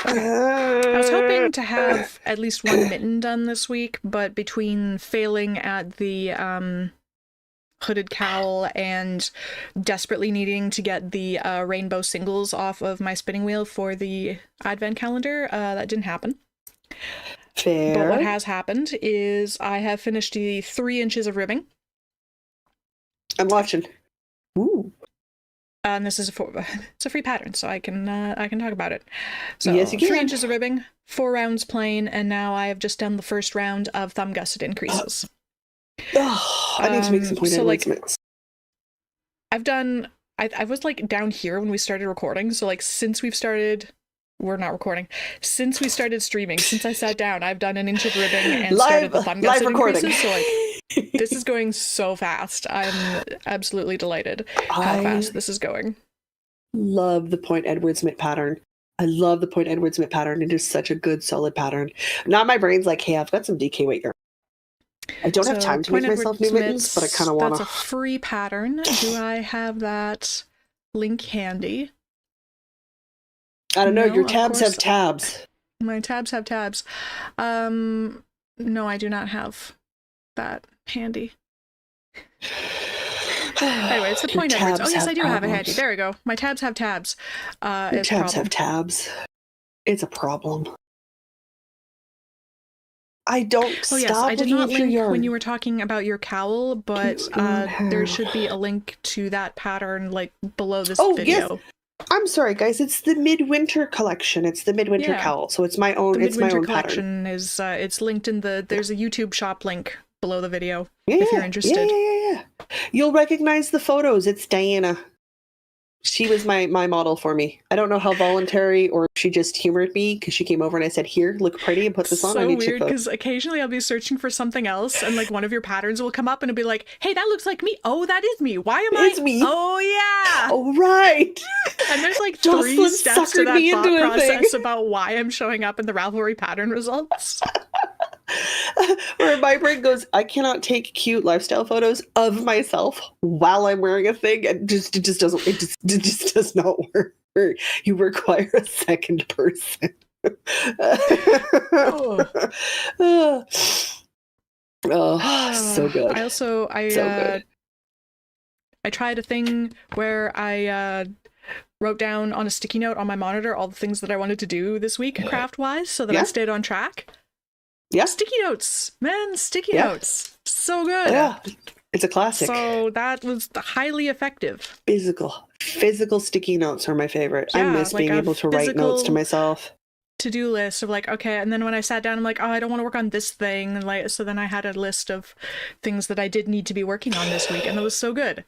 I was hoping to have at least one mitten done this week, but between failing at the hooded cowl and desperately needing to get the rainbow singles off of my spinning wheel for the advent calendar, that didn't happen. Fair. But what has happened is I have finished the 3 inches of ribbing. I'm watching. Ooh. And this is it's a free pattern, so I can talk about it. So yes, you can. 3 inches of ribbing, 4 rounds plain, and now I have just done the first round of thumb gusset increases. Oh, I need to make some Point Edwards mitts. I've done. I was like down here when we started recording. So like since we're not recording. Since we started streaming, since I sat down, I've done an inch of ribbing and started the thumb gusset increases. So like this is going so fast. I'm absolutely delighted how fast this is going. Love the point Edwards mitt pattern. I love the point Edwards mitt pattern. It is such a good, solid pattern. Now my brain's like, hey, I've got some DK weight here. I don't have time to make myself new mittens, but I kind of want to. That's a free pattern. Do I have that link handy? I don't know. Your tabs have tabs. My tabs have tabs. No, I do not have that handy. Anyway, it's the point Edwards. Oh yes, I do have it handy. There we go. My tabs have tabs. Your tabs have tabs. It's a problem. I don't stop. Oh yes, I did not link when you were talking about your cowl, but there should be a link to that pattern like below this video. Yes. I'm sorry, guys. It's the midwinter collection. It's the midwinter cowl, so it's my own. It's my own collection. Is it's linked in the? There's a YouTube shop link below the video if you're interested. Yeah. You'll recognize the photos. It's Diana. She was my model for me. I don't know how voluntary or she just humored me because she came over and I said, "Here, look pretty and put this on." So weird because occasionally I'll be searching for something else and like one of your patterns will come up and it'll be like, "Hey, that looks like me. Oh, that is me. Why am it's me. Oh yeah. Oh right." And there's like three steps to that thought process about why I'm showing up in the Ravelry pattern results. Where my brain goes, I cannot take cute lifestyle photos of myself while I'm wearing a thing. It just does not work. You require a second person. Oh, so good. I tried a thing where I wrote down on a sticky note on my monitor all the things that I wanted to do this week craft-wise so that I stayed on track. Yeah. Sticky notes, man, sticky notes. So good. Yeah. It's a classic. So that was highly effective. Physical sticky notes are my favorite. I miss being able to write notes to myself. To-do list of like, okay, and then when I sat down, I'm like, oh, I don't want to work on this thing. And like, so then I had a list of things that I did need to be working on this week, and it was so good.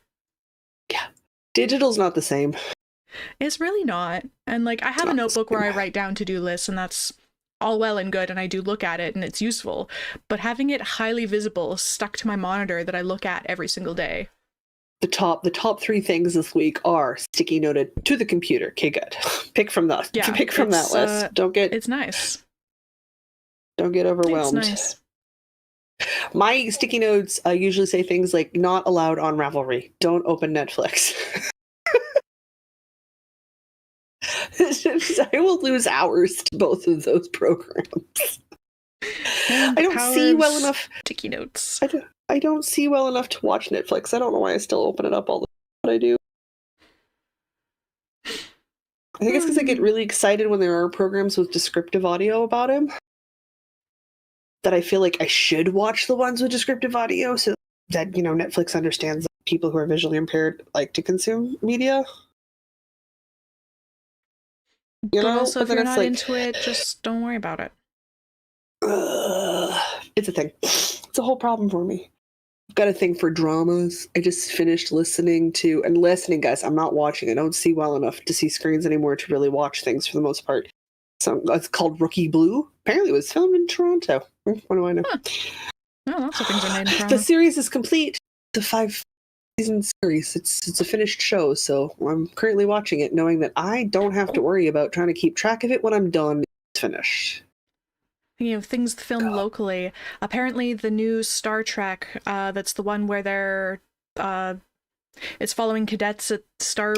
Yeah. Digital's not the same. It's really not. And like, I have a notebook where I write down to-do lists, and that's all well and good, and I do look at it and it's useful, but having it highly visible stuck to my monitor that I look at every single day. The top three things this week are sticky noted to the computer. Okay, good. Pick from that. Yeah, pick from that list. It's nice. Don't get overwhelmed. It's nice. My sticky notes usually say things like "not allowed on Ravelry." Don't open Netflix. I will lose hours to both of those programs. I don't see well enough. Sticky notes. I don't see well enough to watch Netflix. I don't know why I still open it up all the time, but I do. I think it's because I get really excited when there are programs with descriptive audio about him. That I feel like I should watch the ones with descriptive audio so that, Netflix understands that people who are visually impaired like to consume media. But also, if you're not into it, just don't worry about it. It's a thing. It's a whole problem for me. I've got a thing for dramas. I just finished listening, guys. I'm not watching. I don't see well enough to see screens anymore to really watch things for the most part. So it's called Rookie Blue. Apparently, it was filmed in Toronto. What do I know? Huh. No, lots of things are made in Toronto. The series is complete. It's a 5-season series. It's a finished show, so I'm currently watching it, knowing that I don't have to worry about trying to keep track of it when I'm done. It's finished. Things filmed locally. Apparently, the new Star Trek, that's the one where they're, it's following cadets at Star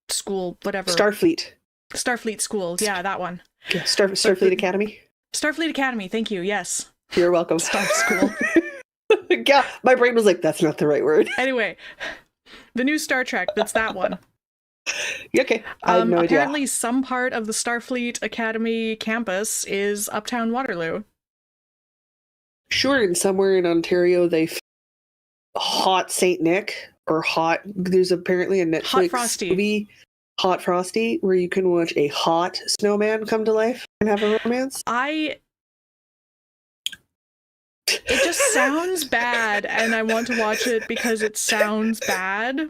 School, whatever. Starfleet School. Yeah, that one. Yeah, Starfleet Academy. Starfleet Academy. Thank you. Yes. You're welcome. Star School. Yeah, my brain was like, that's not the right word. Anyway, the new Star Trek, that's that one. Okay. I have no idea. Apparently some part of the Starfleet Academy campus is Uptown Waterloo. Sure, and somewhere in Ontario they Hot Saint Nick there's apparently a Netflix movie, Hot Frosty, where you can watch a hot snowman come to life and have a romance. It just sounds bad, and I want to watch it because it sounds bad.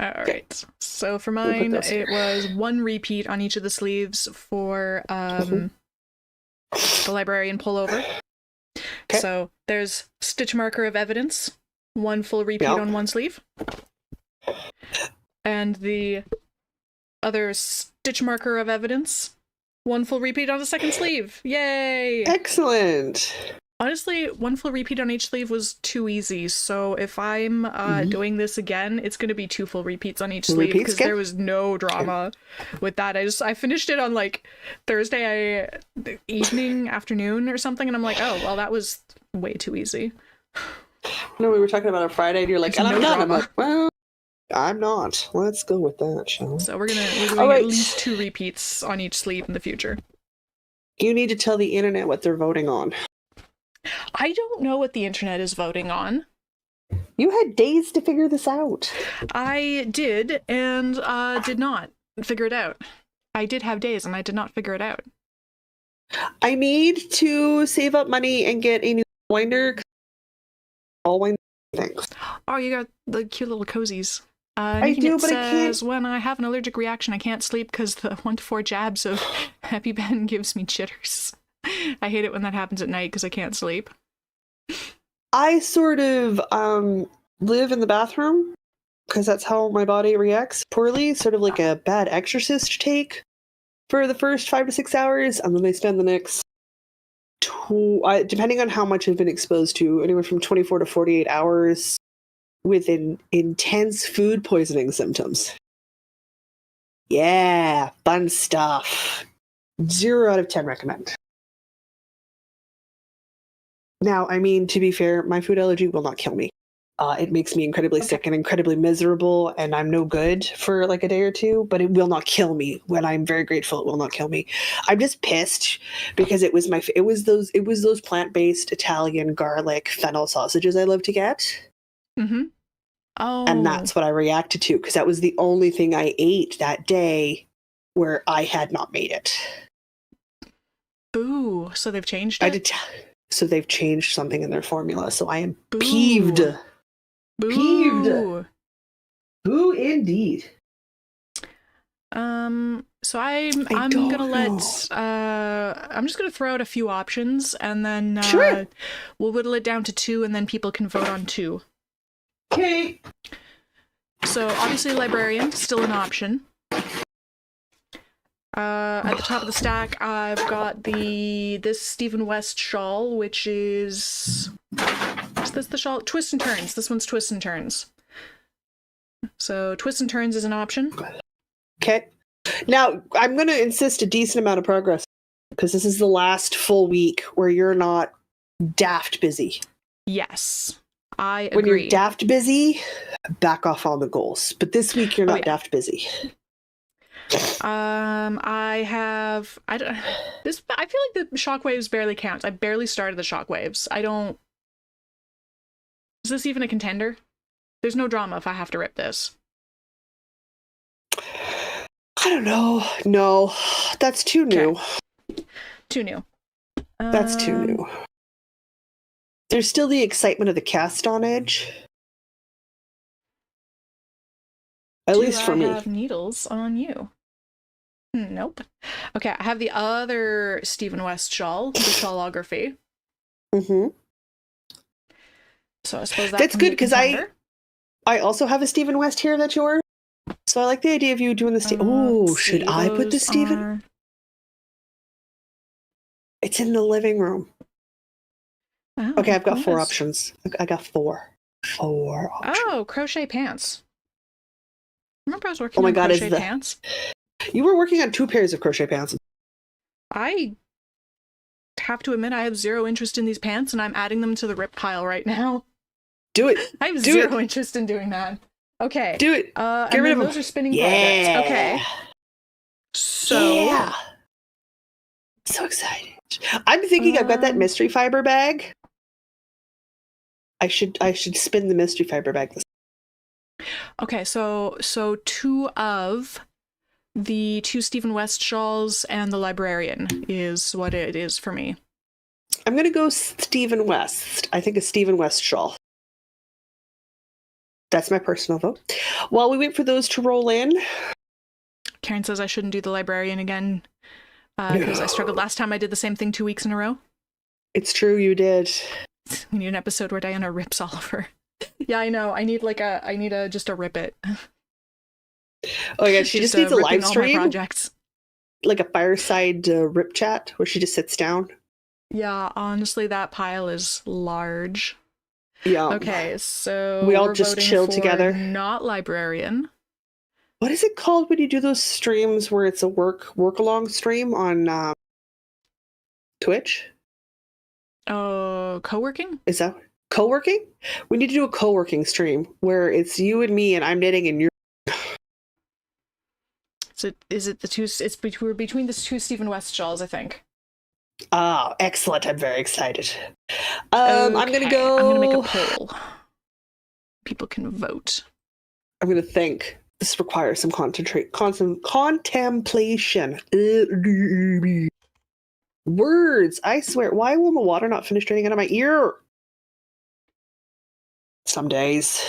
All right. So for We'll put mine, those here. it was 1 repeat on each of the sleeves for the librarian pullover. Okay. So there's stitch marker of evidence, 1 full repeat Yep. on one sleeve. And the other stitch marker of evidence, 1 full repeat on the second sleeve. Yay! Excellent. Honestly, 1 full repeat on each sleeve was too easy, so if I'm doing this again, it's going to be 2 full repeats on each sleeve, because there was no drama with that. I finished it on like Thursday afternoon or something, and I'm like, oh, well, that was way too easy. No, we were talking about on Friday, and you're like, There's and I'm no done. I'm drama. like, well, I'm not. Let's go with that, shall we? So we're doing right. at least 2 repeats on each sleeve in the future. You need to tell the internet what they're voting on. I don't know what the internet is voting on. You had days to figure this out. I did, and did not figure it out. I did have days, and I did not figure it out. I need to save up money and get a new winder. All winder things. Oh, you got the cute little cozies. I do, but I can't. When I have an allergic reaction, I can't sleep because the 1 to 4 jabs of EpiPen gives me jitters. I hate it when that happens at night because I can't sleep. I sort of live in the bathroom because that's how my body reacts poorly, sort of like a bad exorcist take for the first 5 to 6 hours, and then I spend the next depending on how much I've been exposed to, anywhere from 24 to 48 hours with intense food poisoning symptoms. Yeah, fun stuff. 0 out of 10 recommend. Now, I mean, to be fair, my food allergy will not kill me. It makes me incredibly sick and incredibly miserable, and I'm no good for like a day or two, but it will not kill me. When I'm very grateful, it will not kill me. I'm just pissed because it was those plant-based Italian garlic fennel sausages I love to get. Mm-hmm. Oh. And that's what I reacted to, because that was the only thing I ate that day where I had not made it. Boo. So they've changed it? So they've changed something in their formula, so I am Boo. peeved. Boo. Peeved. Boo indeed. So I'm just gonna throw out a few options, and then Sure. We'll whittle it down to 2, and then people can vote on 2. Okay. So obviously librarian, still an option. At the top of the stack, I've got this Stephen West shawl, which is this the shawl? Twists and Turns. This one's Twists and Turns. So Twists and Turns is an option. Okay. Now, I'm going to insist a decent amount of progress, because this is the last full week where you're not daft busy. Yes, I agree. When you're daft busy, back off on the goals. But this week you're not daft busy. I feel like the shockwaves barely count. I barely started the shockwaves. Is this even a contender? There's no drama if I have to rip this. I don't know. No, that's too new. Okay. Too new. That's too new. There's still the excitement of the cast on edge. At least for me. I have needles on you. Nope. Okay, I have the other Stephen West shawl, the shawlography. Mm-hmm. So I suppose that's good, because I also have a Stephen West here that's yours. So I like the idea of you doing the should I put the Stephen? It's in the living room. Oh, okay, I've got 4 options. I got 4. 4 options. Oh, crochet pants. Remember I was working on crochet pants? You were working on 2 pairs of crochet pants. I have to admit I have 0 interest in these pants, and I'm adding them to the rip pile right now. Do it. I have 0 interest in doing that. Okay. Do it. Get rid of them. Those are spinning projects. Okay. So. Yeah. So excited. I'm thinking I've got that mystery fiber bag. I should spin the mystery fiber bag this. Okay, so 2 of the 2 Stephen West shawls and the librarian is what it is for me. I'm gonna go Stephen West. I think a Stephen West shawl. That's my personal vote. While we wait for those to roll in, Karen says I shouldn't do the librarian again because I struggled last time. I did the same thing 2 weeks in a row. It's true, you did. We need an episode where Diana rips Oliver. Yeah, I know. I need just a rip it. Oh yeah, she just needs a live stream. All my projects. Like a fireside rip chat where she just sits down. Yeah, honestly, that pile is large. Yeah. Okay, so we all just chill together. Not librarian. What is it called when you do those streams where it's a work along stream on Twitch? Oh, co-working? Is that co-working? We need to do a co-working stream where it's you and me and I'm knitting and you're. So is it the two? It's between the two Stephen West shawls, I think. Oh, excellent! I'm very excited. Okay. I'm gonna go. I'm gonna make a poll. People can vote. I'm gonna think. This requires some contemplation. Words. I swear. Why will the water not finish draining out of my ear? Some days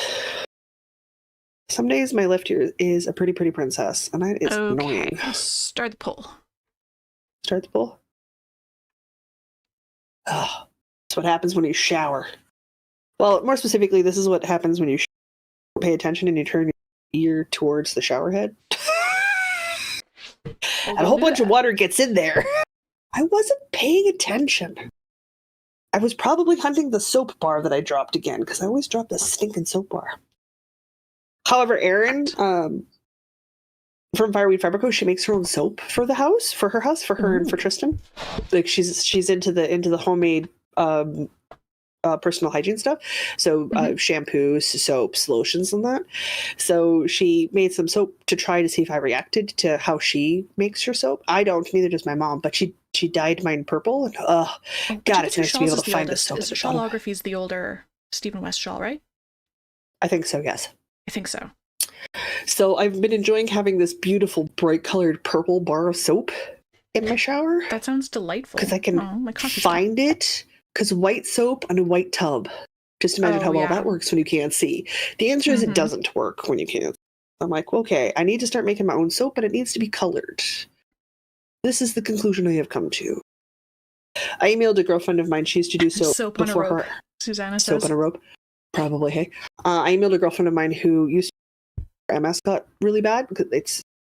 my left ear is a pretty princess, and it's annoying. Start the poll. Start the poll. Oh, that's what happens when you shower. Well, more specifically, this is what happens when you pay attention and you turn your ear towards the shower head. And a whole bunch of water gets in there. I wasn't paying attention. I was probably hunting the soap bar that I dropped again, because I always drop the stinking soap bar. However, Erin, from Fireweed Fabrico, she makes her own soap for her house, for her and for Tristan. Like she's into the homemade personal hygiene stuff. So shampoos, soaps, lotions, and that. So she made some soap to try to see if I reacted to how she makes her soap. I don't, neither does my mom, but she dyed mine purple. And God, it's nice to be able to find this soap. Shawlography is the older Stephen West shawl, right? I think so, yes. I think so. So I've been enjoying having this beautiful, bright-colored purple bar of soap in my shower. That sounds delightful. Because I can find it. Because white soap on a white tub. Just imagine how well that works when you can't see. The answer is it doesn't work when you can't. I'm like, okay, I need to start making my own soap, but it needs to be colored. This is the conclusion I have come to. I emailed a girlfriend of mine. She used to do soap before on a rope, her. Susanna says. Soap on a rope. Probably, hey. I emailed a girlfriend of mine who used to MS got really bad because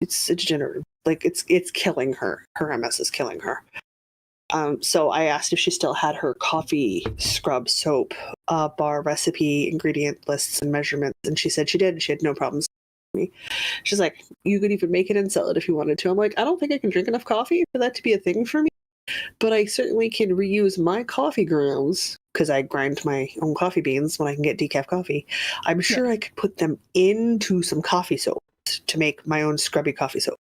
it's a degenerative. Like it's killing her. Her MS is killing her. So I asked if she still had her coffee scrub soap bar recipe, ingredient lists, and measurements, and she said she did. And she had no problems with me. She's like, you could even make it and sell it if you wanted to. I'm like, I don't think I can drink enough coffee for that to be a thing for me, but I certainly can reuse my coffee grounds because I grind my own coffee beans when I can get decaf coffee. I'm sure I could put them into some coffee soap to make my own scrubby coffee soap.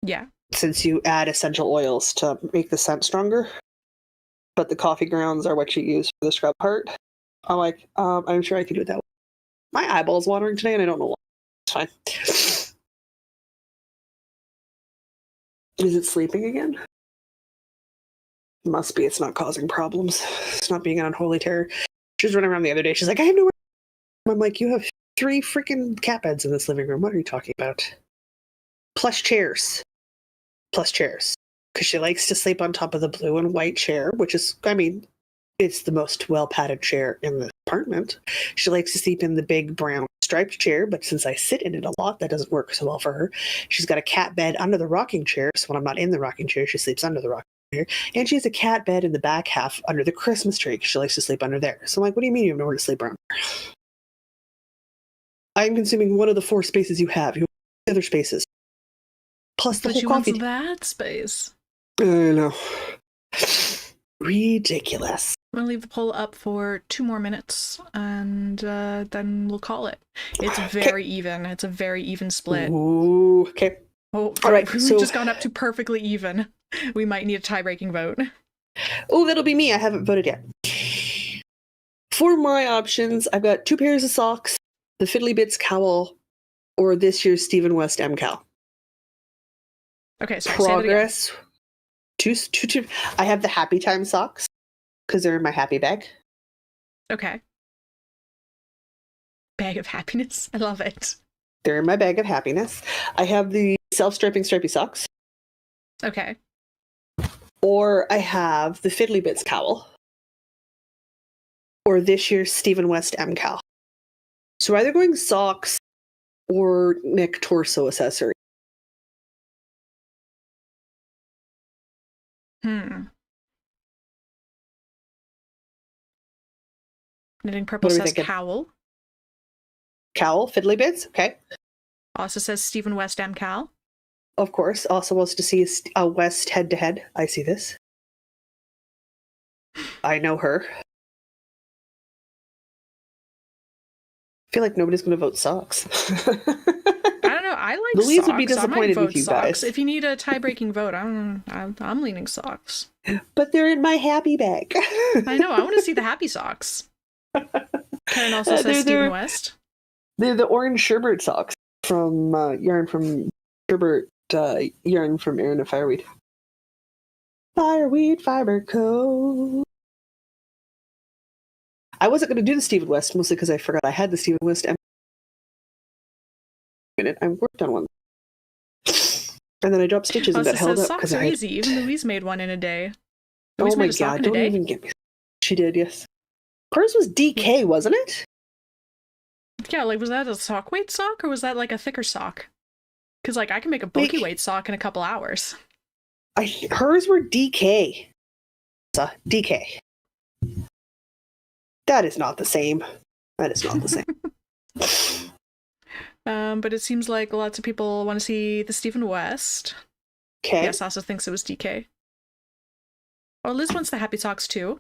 Yeah. Since you add essential oils to make the scent stronger, but the coffee grounds are what you use for the scrub part. I'm like, I'm sure I could do it that way. My eyeball's watering today, and I don't know why. It's fine. Is it sleeping again? Must be. It's not causing problems. It's not being an unholy terror. She was running around the other day. She's like, I have nowhere. I'm like, you have 3 freaking cat beds in this living room. What are you talking about? Plus chairs. Because she likes to sleep on top of the blue and white chair, which is, I mean, it's the most well-padded chair in the apartment. She likes to sleep in the big brown striped chair, but since I sit in it a lot, that doesn't work so well for her. She's got a cat bed under the rocking chair, so when I'm not in the rocking chair, she sleeps under the rocking chair. And she has a cat bed in the back half under the Christmas tree, because she likes to sleep under there. So I'm like, what do you mean you have nowhere to sleep around here? I'm consuming one of the 4 spaces you have. You have the other spaces. Plus the whole coffee. But she wants that space. I know. Ridiculous. I'm going to leave the poll up for 2 more minutes, and then we'll call it. It's very even. It's a very even split. Ooh, okay. Oh, all right. We've just gone up to perfectly even. We might need a tie-breaking vote. Oh, that'll be me. I haven't voted yet. For my options, I've got 2 pairs of socks, the Fiddly Bits cowl, or this year's Stephen West MCal. Okay, so progress. Two. I have the Happy Time socks because they're in my happy bag. Okay. Bag of happiness. I love it. They're in my bag of happiness. I have the self-striping stripy socks. Okay. Or I have the Fiddly Bits cowl. Or this year's Stephen West M cowl. So either going socks or neck torso accessory. Knitting Purple What are we says thinking? cowl. Cowl, Fiddly Bits, okay. Also says Stephen West M Cal. Of course. Also wants to see a West head-to-head. I see this. I know her. I feel like nobody's going to vote socks. I don't know. I like Louise socks. would be disappointed with you socks. guys. If you need a tie-breaking vote, I'm leaning socks. But they're in my happy bag. I know. I want to see the happy socks. Karen also says Stephen West. They're the orange sherbet socks from yarn from sherbet yarn from Erin of Fireweed. Fireweed Fiber Co. I wasn't going to do the Stephen West mostly because I forgot I had the Stephen West. Minute, I worked on one, and then I dropped stitches and got held up because socks are easy. Even Louise made one in a day. Louise made a sock in a day? Don't even get me. She did, yes. Hers was DK, wasn't it? Yeah, like was that a sock weight sock or was that like a thicker sock? Because like I can make a bulky weight sock in a couple hours. Hers were DK. DK. That is not the same. That is not the same. But it seems like lots of people want to see the Stephen West. Okay. Yes, also thinks it was DK. Oh, Liz wants the happy socks too.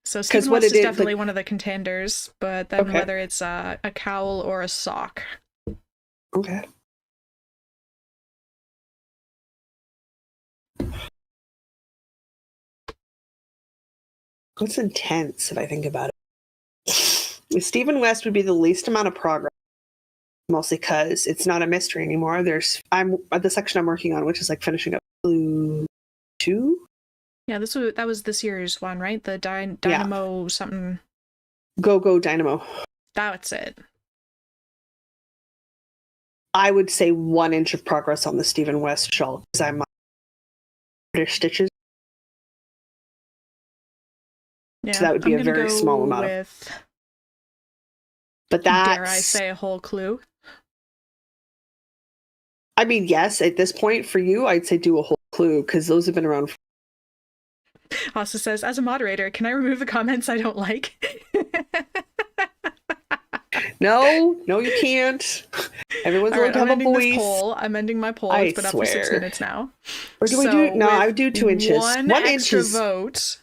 So Stephen West is definitely one of the contenders, but then whether it's a cowl or a sock. Okay. It's intense if I think about it. Stephen West would be the least amount of progress, mostly because it's not a mystery anymore. I'm at the section I'm working on, which is like finishing up Blue 2. Yeah, that was this year's one, right? The Dynamo something. Go Dynamo. That's it. I would say 1 inch of progress on the Stephen West shawl because I'm British stitches. Yeah, so that would be a very small amount of. But that's, dare I say, a whole clue? I mean, yes, at this point for you, I'd say do a whole clue because those have been around. Also says, as a moderator, can I remove the comments I don't like? No, you can't. Everyone's allowed to have a voice. I'm ending my poll. It's been up for 6 minutes now. Or do we do? No, I would do 2 inches. 1 extra vote.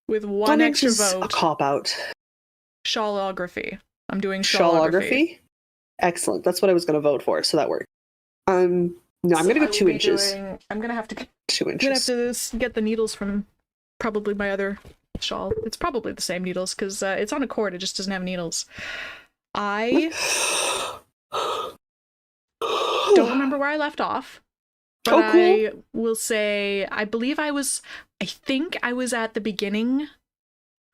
With 1 extra vote. A cop out. Shawlography. I'm doing shawlography. Excellent. That's what I was going to vote for, so that worked. No, I'm going to go 2 inches. I'm going to have to 2 inches. I'm going to have to get the needles from probably my other shawl. It's probably the same needles because it's on a cord. It just doesn't have needles. I don't remember where I left off. But cool. I will say, I think I was at the beginning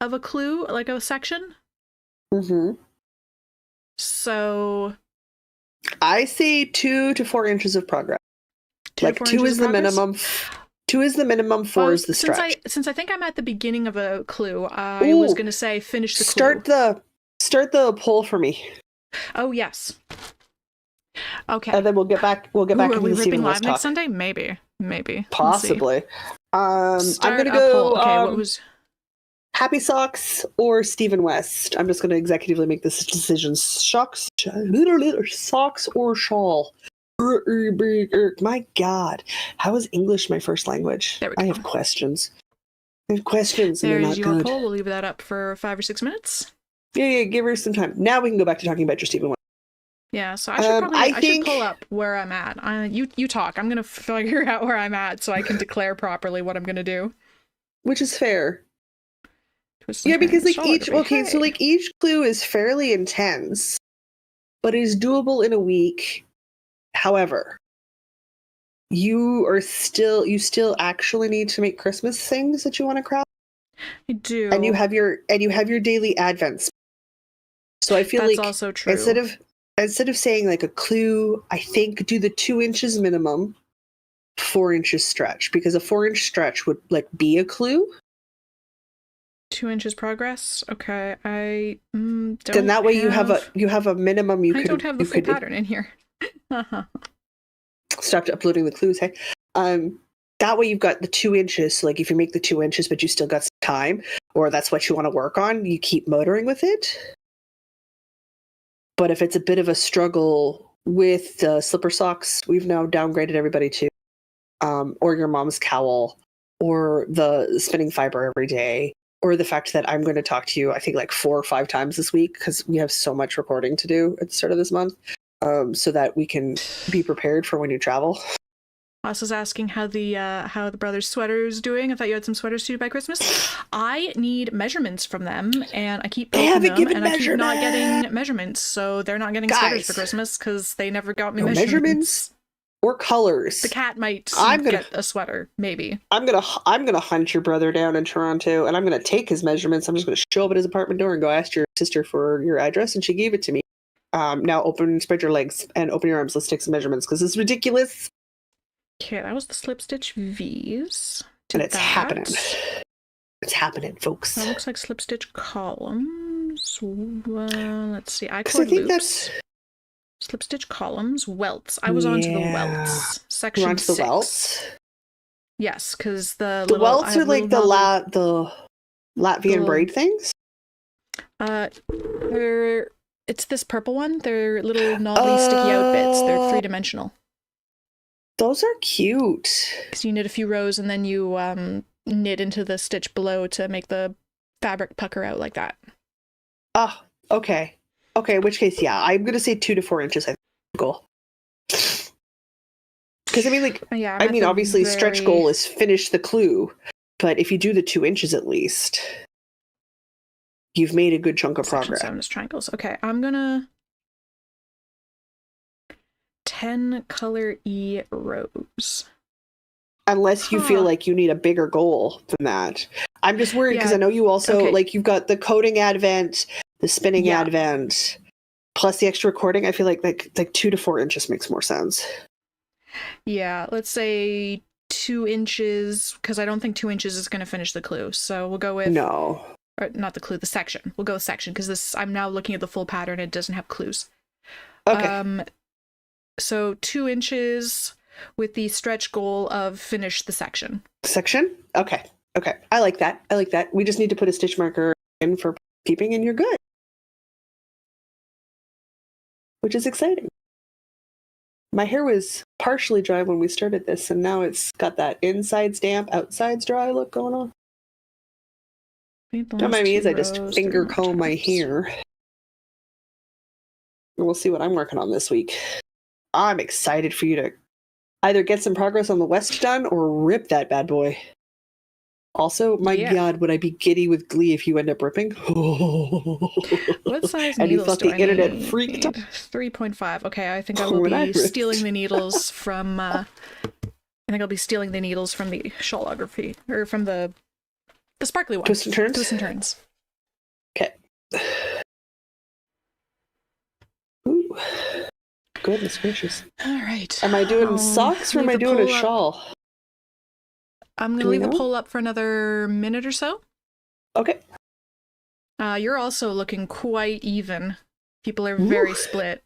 of a clue, like a section. Mm-hmm. So I say 2 to 4 inches of progress. Like 2 is the minimum. 2 is the minimum, 4 is the stretch. Since I think I'm at the beginning of a clue, I was going to say finish the clue. Start the poll for me. Oh, yes. Okay. And then we'll get back to are we the ripping live next Sunday? Maybe. Possibly. I'm going to go okay, what was Happy Socks or Stephen West. I'm just going to executively make this decision. Socks or shawl. My God. How is English my first language? There we go. I have questions. There's your poll. We'll leave that up for 5 or 6 minutes. Yeah, give her some time. Now we can go back to talking about your Stephen West. Yeah, so I should pull up where I'm at. You talk. I'm going to figure out where I'm at so I can declare properly what I'm going to do. Which is fair. Yeah, because like each clue is fairly intense, but is doable in a week. However, you still actually need to make Christmas things that you want to craft. I do. And you have your daily advents. So I feel That's like also true. instead of saying like a clue, I think do the 2 inches minimum, 4 inches stretch, because a 4-inch stretch would like be a clue. 2 inches progress. Okay, I don't. Then that way you have a minimum. I don't have the full pattern in here. Stopped uploading the clues. Hey, that way you've got the 2 inches. So like if you make the 2 inches, but you still got some time, or that's what you want to work on, you keep motoring with it. But if it's a bit of a struggle with the slipper socks, we've now downgraded everybody to, or your mom's cowl, or the spinning fiber every day, or the fact that I'm going to talk to you, I think like 4 or 5 times this week because we have so much recording to do at the start of this month, so that we can be prepared for when you travel. Ross was asking how the brothers' sweater's doing. I thought you had some sweaters due by Christmas. I need measurements from them, and I keep poking them, and I keep not getting measurements, so they're not getting sweaters for Christmas because they never got me measurements or colors. The cat might get a sweater, maybe. I'm gonna hunt your brother down in Toronto, and I'm gonna take his measurements. I'm just gonna show up at his apartment door and go ask your sister for your address, and she gave it to me. Now spread your legs and open your arms. Let's take some measurements because it's ridiculous. Okay, that was the slip stitch V's. And it's happening. It's happening, folks. That looks like slip stitch columns. Let's see. I code loops. Slip stitch columns. Welts. I was onto the welts. Section 6. The welts? Yes, because the welts are like the Latvian braid things? It's this purple one. They're little knobbly sticky out bits. They're 3-dimensional. Those are cute. Because you knit a few rows and then you knit into the stitch below to make the fabric pucker out like that. Oh, okay. Okay, in which case, yeah, I'm going to say 2 to 4 inches, I think, goal. Because, I mean, like, yeah, obviously, stretch goal is finish the clue, but if you do the 2 inches at least, you've made a good chunk of progress. 7 is triangles. Okay, I'm going to 10 color E rows. Unless you feel like you need a bigger goal than that. I'm just worried because I know you also, like, you've got the coding advent, the spinning advent, plus the extra recording. I feel like 2 to 4 inches makes more sense. Yeah, let's say 2 inches, because I don't think 2 inches is going to finish the clue. So we'll go with... No. Or not the clue, the section. We'll go with section, because I'm now looking at the full pattern. It doesn't have clues. Okay. So 2 inches with the stretch goal of finish the section. Section? Okay. Okay. I like that. We just need to put a stitch marker in for keeping and you're good. Which is exciting. My hair was partially dry when we started this, and now it's got that inside's damp, outside's dry look going on. Don't mind me as I just finger comb my hair. And we'll see what I'm working on this week. I'm excited for you to either get some progress on the West done or rip that bad boy. Also, my God, would I be giddy with glee if you end up ripping? What size and needles you thought do the internet freaked out? 3.5. Okay, I think I will be stealing the needles from. I think I'll be stealing the needles from the shawlography or from the sparkly one. Twist and turns. Twist and turns. Okay. Ooh. Goodness gracious. All right. Am I doing socks or am I doing a shawl? I'm going to leave the poll up for another minute or so. Okay. You're also looking quite even. People are very split.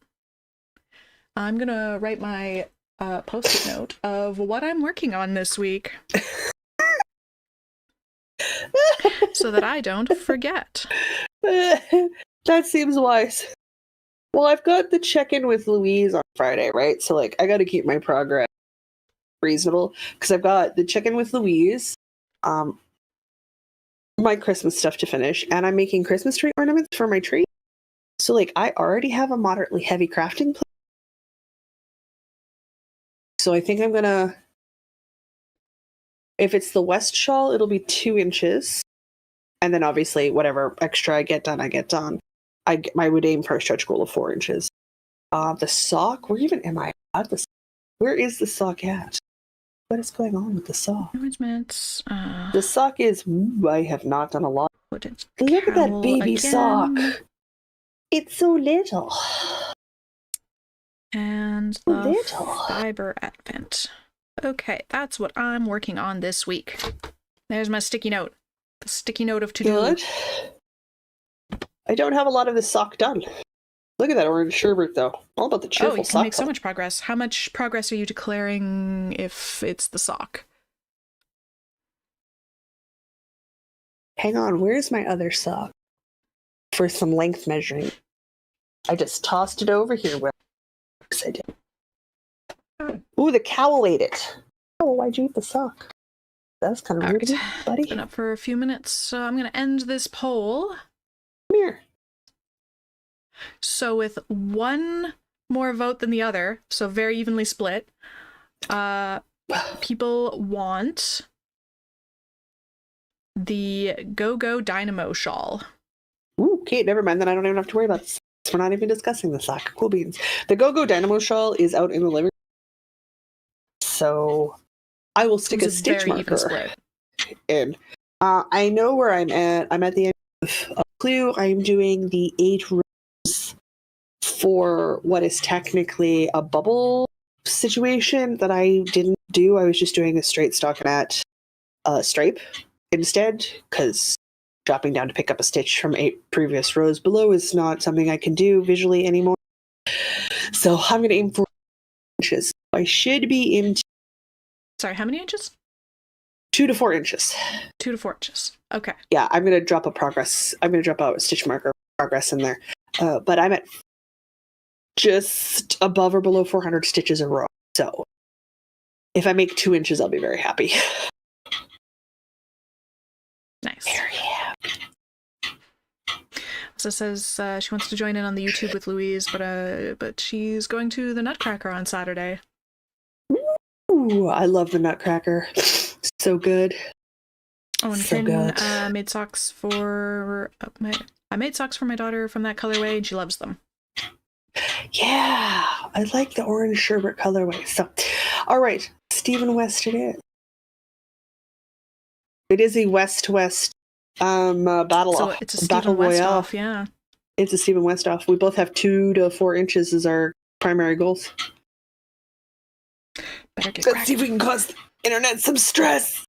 I'm going to write my post-it note of what I'm working on this week. So that I don't forget. That seems wise. Well, I've got the check-in with Louise on Friday, right? So, like, I got to keep my progress reasonable because I've got the check-in with Louise, my Christmas stuff to finish, and I'm making Christmas tree ornaments for my tree. So, like, I already have a moderately heavy crafting plan. So I think I'm gonna, if it's the West shawl, it'll be 2 inches, and then obviously whatever extra I get done, I get done. I would aim for a stretch goal of 4 inches. The sock, where even am I at this? Where is the sock at? What is going on with the sock? Arrangements. The sock is... I have not done a lot. Put it. Look at that Cowl baby again. sock. It's so little. And So the little. fiber advent. Okay, that's what I'm working on this week. There's my sticky note. The sticky note of to-do. Good. I don't have a lot of this sock done. Look at that orange sherbet, though. All about the cheerful Oh, you sock can make so color. much progress. How much progress are you declaring if it's the sock? Hang on, where's my other sock? For some length measuring. I just tossed it over here. I did. Ooh, the cowl ate it. Oh, why'd you eat the sock? That's kind of rude of you, buddy. It's been up for a few minutes, so I'm going to end this poll. Come here. So with one more vote than the other, so very evenly split, people want the Go-Go Dynamo shawl. Ooh, Kate, never mind. Then I don't even have to worry about this. We're not even discussing the sock. Cool beans. The Go-Go Dynamo shawl is out in the living room. So I will stick a stitch marker in. I know where I'm at. I'm at the end of a clue. I'm doing the 8 rows for what is technically a bubble situation that I didn't do. I was just doing a straight stockinette stripe instead, because dropping down to pick up a stitch from 8 previous rows below is not something I can do visually anymore. So I'm going to aim for inches. I should be in... Sorry, how many inches? 2 to 4 inches. 2 to 4 inches. Okay. Yeah, I'm going to drop a progress. I'm going to drop a stitch marker progress in there. But I'm at just above or below 400 stitches a row. So if I make 2 inches, I'll be very happy. Nice. Very happy. So says she wants to join in on the YouTube with Louise, but she's going to the Nutcracker on Saturday. Ooh, I love the Nutcracker. So good. Oh, and so Finn good. made socks for I made socks for my daughter from that colorway, and she loves them. Yeah, I like the orange sherbet colorway. So, all right, Stephen West it is. It is a West-West battle So off. it's a Battle Stephen West Royale. off, yeah. It's a Stephen West off. We both have 2 to 4 inches as our primary goals. Better get Let's see if we can cause the internet some stress.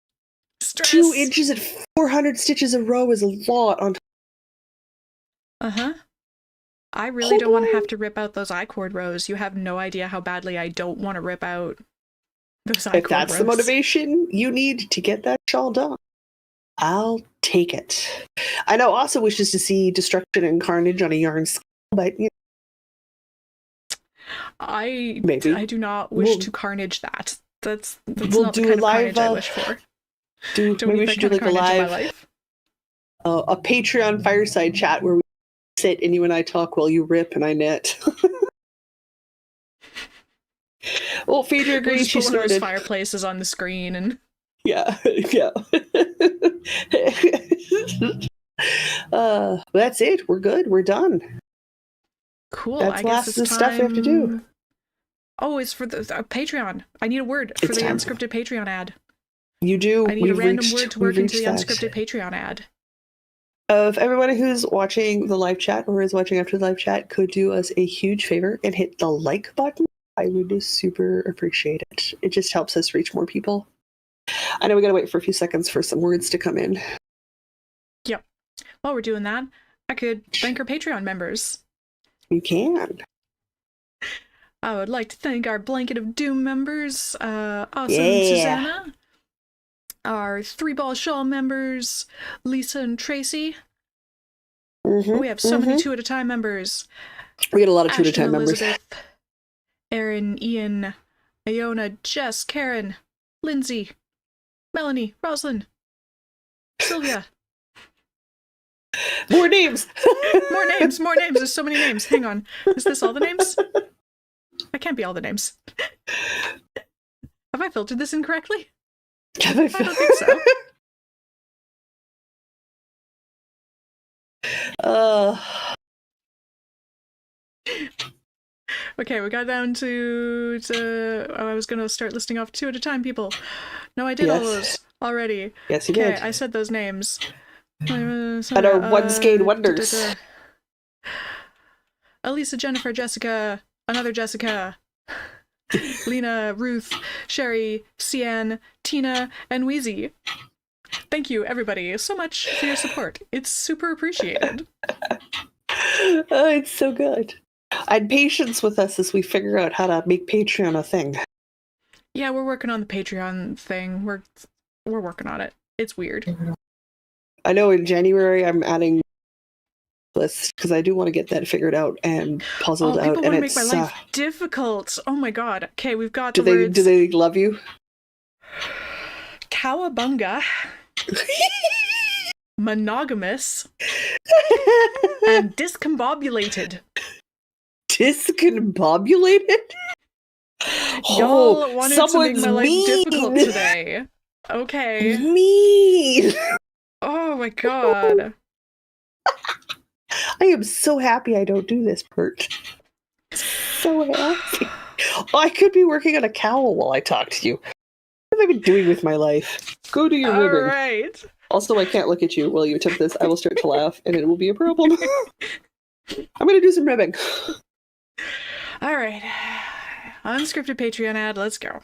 2 inches at 400 stitches a row is a lot on top. Uh-huh. I really don't want to have to rip out those I-cord rows. You have no idea how badly I don't want to rip out those I-cord rows. If that's the motivation you need to get that shawl done, I'll take it. I know Asa wishes to see destruction and carnage on a yarn scale, but you know, I do not wish to carnage that. That's not the kind of carnage I wish for. Maybe we should do like a live, a Patreon fireside chat where we sit and you and I talk while you rip and I knit. Well, Phaedra agrees. We'll She put one of those snorted. fireplaces on the screen and yeah. That's it. We're good. We're done. Cool. That's I guess it's time. Stuff we have to do. Oh, it's for the Patreon. I need a word for the unscripted Patreon ad. You do. I need a random word to work into the unscripted Patreon ad. If everybody who's watching the live chat or is watching after the live chat could do us a huge favor and hit the like button, I would super appreciate it. It just helps us reach more people. I know we gotta wait for a few seconds for some words to come in. Yep. While we're doing that, I could thank our Patreon members. You can. I would like to thank our Blanket of Doom members, Awesome Susanna, our 3-Ball Shawl members, Lisa and Tracy. We have so many 2 at a time members. We get a lot of 2 at a time members. Elizabeth, Aaron, Ian, Iona, Jess, Karen, Lindsay, Melanie, Rosalind, Sylvia. More names! More names! There's so many names. Hang on. Is this all the names? That can't be all the names. Have I filtered this incorrectly? I don't think so. Okay, we got down to I was gonna start listing off 2 at a time, people. No, I did all those already. Yes, you Okay, did. I said those names. And our one-skate wonders. Elisa, Jennifer, Jessica, another Jessica, Lena, Ruth, Sherry, Cian, Tina, and Wheezy. Thank you, everybody, so much for your support. It's super appreciated. Oh, it's so good. And patience with us as we figure out how to make Patreon a thing. Yeah, we're working on the Patreon thing. We're working on it. It's weird. I know in January I'm adding lists because I do want to get that figured out and puzzled out. People want to and make my life difficult. Oh my god. Okay, we've got do they love you? Cowabunga. Monogamous. And discombobulated. Discombobulated? Y'all wanted to make my life mean. difficult today. Okay. Mean. Oh my god. I am so happy I don't do this, Bert. So happy. I could be working on a cowl while I talk to you. What have I been doing with my life? Go do your ribbing. Alright. Also, I can't look at you while you attempt this. I will start to laugh, and it will be a problem. I'm going to do some ribbing. Alright. Unscripted Patreon ad, let's go.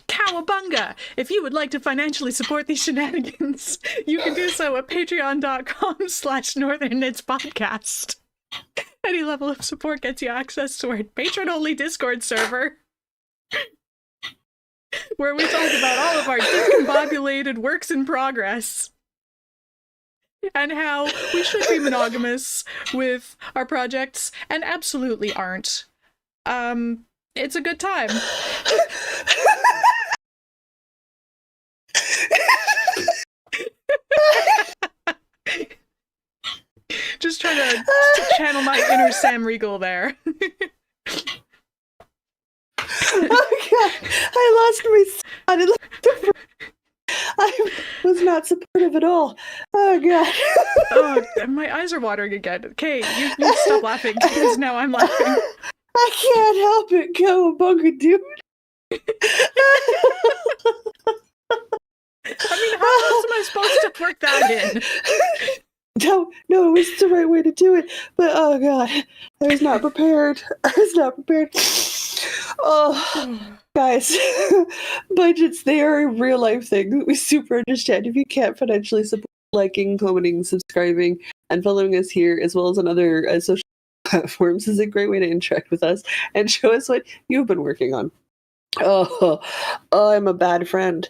Cowabunga! If you would like to financially support these shenanigans, you can do so at patreon.com/northernknitspodcast. Any level of support gets you access to our patron-only Discord server, where we talk about all of our discombobulated works in progress, and how we should be monogamous with our projects, and absolutely aren't. It's a good time. Just trying to channel my inner Sam Riegel there. Oh god, I lost my spot. I was not supportive at all. Oh god. Oh, my eyes are watering again. Okay, you stop laughing because now I'm laughing. I can't help it, Cowabunga, dude. I mean, how else am I supposed to work that in? No, it was the right way to do it. But oh god, I was not prepared. Oh, guys, budgets, they are a real life thing. We super understand if you can't financially support liking, commenting, subscribing, and following us here, as well as on other social platforms, is a great way to interact with us and show us what you've been working on. Oh, I'm a bad friend.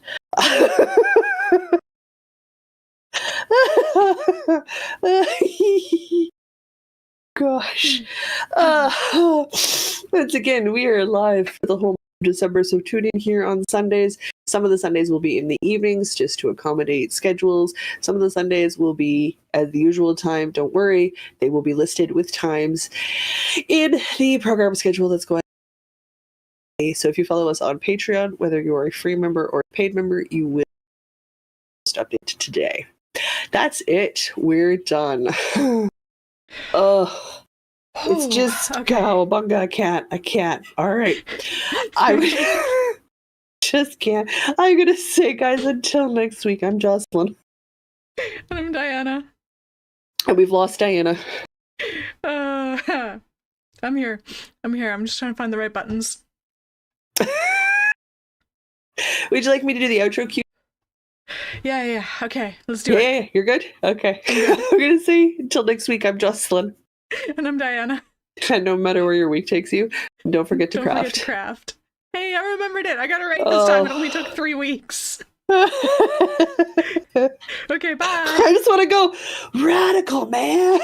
Gosh. Once again, we are live for the whole month of December, so tune in here on Sundays. Some of the Sundays will be in the evenings just to accommodate schedules. Some of the Sundays will be at the usual time. Don't worry, they will be listed with times in the program schedule that's going on. So if you follow us on Patreon, whether you're a free member or a paid member, you will update today. That's it. We're done. Oh, it's just okay. Cowabunga. I can't. All right. I just can't. I'm going to say, guys, until next week, I'm Jocelyn. And I'm Diana. And we've lost Diana. I'm here. I'm just trying to find the right buttons. Would you like me to do the outro cue? Yeah. Okay, let's do it. Yeah, you're good? Okay. I'm going to say, until next week, I'm Jocelyn. And I'm Diana. And no matter where your week takes you, don't forget to craft. Hey, I remembered it. I got it right this time. It only took 3 weeks. Okay, bye. I just want to go radical, man.